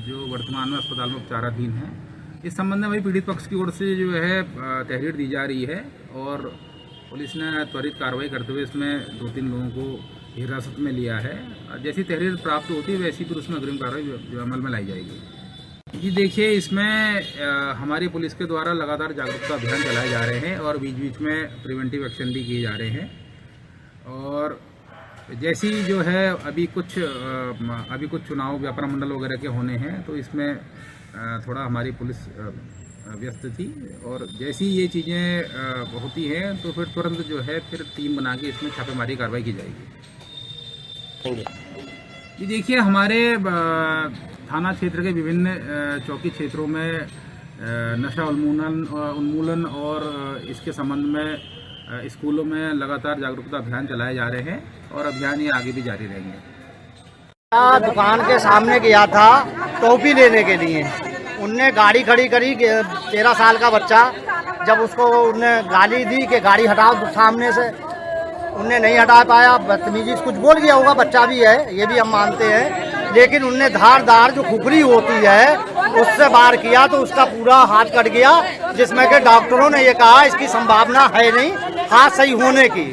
जो वर्तमान में अस्पताल में उपचाराधीन हैं। इस संबंध में वही पीड़ित पक्ष की ओर से जो है तहरीर दी जा रही है और पुलिस ने त्वरित कार्रवाई करते हुए इसमें 2-3 लोगों को हिरासत में लिया है। जैसी तहरीर प्राप्त होती है वैसी फिर उसमें अग्रिम कार्रवाई अमल में लाई जाएगी। जी देखिए, इसमें हमारी पुलिस के द्वारा लगातार जागरूकता अभियान चलाए जा रहे हैं और बीच बीच में प्रिवेंटिव एक्शन भी किए जा रहे हैं और जैसी जो है अभी कुछ चुनाव व्यापार मंडल वगैरह के होने हैं तो इसमें थोड़ा हमारी पुलिस व्यस्त थी और जैसी ये चीज़ें होती हैं तो फिर तुरंत जो है फिर टीम बना के इसमें छापेमारी कार्रवाई की जाएगी। ये देखिए, हमारे थाना क्षेत्र के विभिन्न चौकी क्षेत्रों में नशा उन्मूलन और इसके संबंध में स्कूलों में लगातार जागरूकता अभियान चलाए जा रहे हैं और अभियान ये आगे भी जारी रहेंगे। दुकान के सामने गया था टोपी लेने के लिए, उनने गाड़ी खड़ी करी, 13 साल का बच्चा, जब उसको उनने गाली दी कि गाड़ी हटाओ सामने से, उनने नहीं हटा पाया, बदतमीजी कुछ बोल गया होगा, बच्चा भी है ये भी हम मानते हैं, लेकिन उनने धारदार जो खुपरी होती है उससे वार किया तो उसका पूरा हाथ कट गया, जिसमें कि डॉक्टरों ने ये कहा इसकी संभावना है नहीं हाथ सही होने की।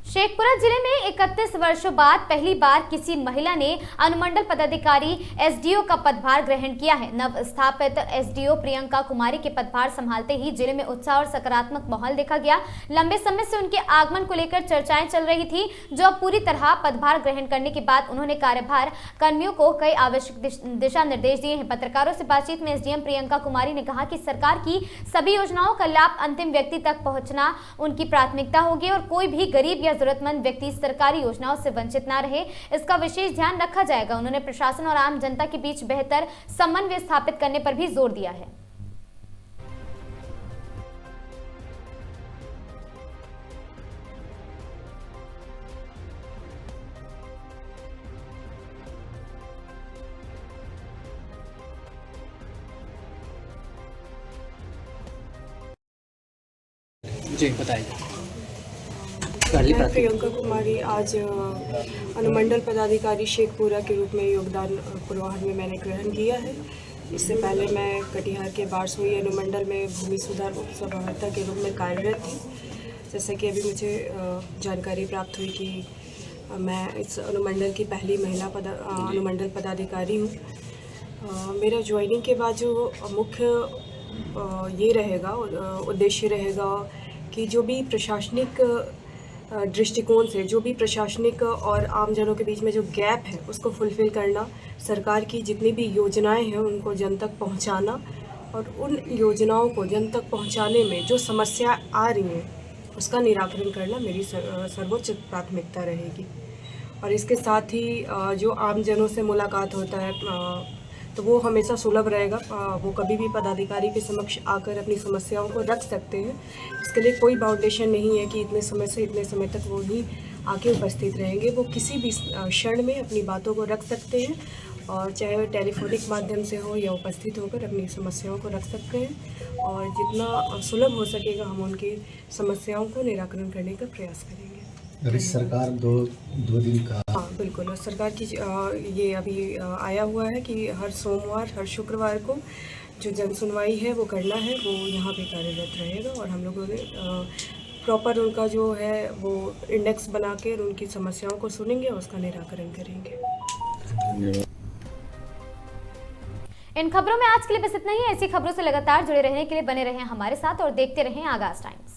शेखपुरा जिले में 31 वर्षों बाद पहली बार किसी महिला ने अनुमंडल पदाधिकारी एसडीओ का पदभार ग्रहण किया है। नव स्थापित एसडीओ प्रियंका कुमारी के पदभार संभालते ही जिले में उत्साह और सकारात्मक माहौल देखा गया। लंबे समय से उनके आगमन को लेकर चर्चाएं चल रही थी, जो अब पूरी तरह पदभार ग्रहण करने के बाद उन्होंने कार्यभार कर्मियों को कई आवश्यक दिशा निर्देश दिए हैं। पत्रकारों से बातचीत में एसडीएम प्रियंका कुमारी ने कहा कि सरकार की सभी योजनाओं का लाभ अंतिम व्यक्ति तक पहुंचना उनकी प्राथमिकता होगी और कोई भी गरीब या जरूरतमंद व्यक्ति सरकारी योजनाओं से वंचित न रहे, इसका विशेष ध्यान रखा जाएगा। उन्होंने प्रशासन और आम जनता के बीच बेहतर समन्वय स्थापित करने पर भी जोर दिया है। जी बताइए। मैं प्रियंका कुमारी आज अनुमंडल पदाधिकारी शेखपुरा के रूप में योगदान पूर्वाहन में मैंने ग्रहण किया है। इससे पहले मैं कटिहार के बारसोई अनुमंडल में भूमि सुधार उप सभापति के रूप में कार्यरत थी। जैसे कि अभी मुझे जानकारी प्राप्त हुई कि मैं इस अनुमंडल की पहली महिला अनुमंडल पदाधिकारी हूँ। मेरा ज्वाइनिंग के बाद जो मुख्य ये रहेगा उद्देश्य रहेगा कि जो भी प्रशासनिक दृष्टिकोण से जो भी प्रशासनिक और आम जनों के बीच में जो गैप है उसको फुलफ़िल करना, सरकार की जितनी भी योजनाएं हैं उनको जन तक पहुंचाना और उन योजनाओं को जन तक पहुंचाने में जो समस्या आ रही हैं उसका निराकरण करना मेरी सर्वोच्च प्राथमिकता रहेगी। और इसके साथ ही जो आम जनों से मुलाकात होता है तो वो हमेशा सुलभ रहेगा। वो कभी भी पदाधिकारी के समक्ष आकर अपनी समस्याओं को रख सकते हैं। इसके लिए कोई बाउंडेशन नहीं है कि इतने समय से इतने समय तक वो ही आके उपस्थित रहेंगे। वो किसी भी क्षण में अपनी बातों को रख सकते हैं और चाहे वो टेलीफोनिक माध्यम से हो या उपस्थित होकर अपनी समस्याओं को रख सकते हैं और जितना सुलभ हो सकेगा हम उनकी समस्याओं को निराकरण करने का प्रयास करेंगे। सरकार दो दिन का, हाँ बिल्कुल, और सरकार की ये अभी आया हुआ है कि हर सोमवार हर शुक्रवार को जो जन सुनवाई है वो करना है, वो यहाँ पे कार्यरत रहेगा और हम लोगों ने प्रॉपर उनका जो है वो इंडेक्स बना के उनकी समस्याओं को सुनेंगे और उसका निराकरण करेंगे। इन खबरों में आज के लिए बस इतना ही। ऐसी खबरों से लगातार जुड़े रहने के लिए बने रहें हमारे साथ और देखते रहें आगाज टाइम्स।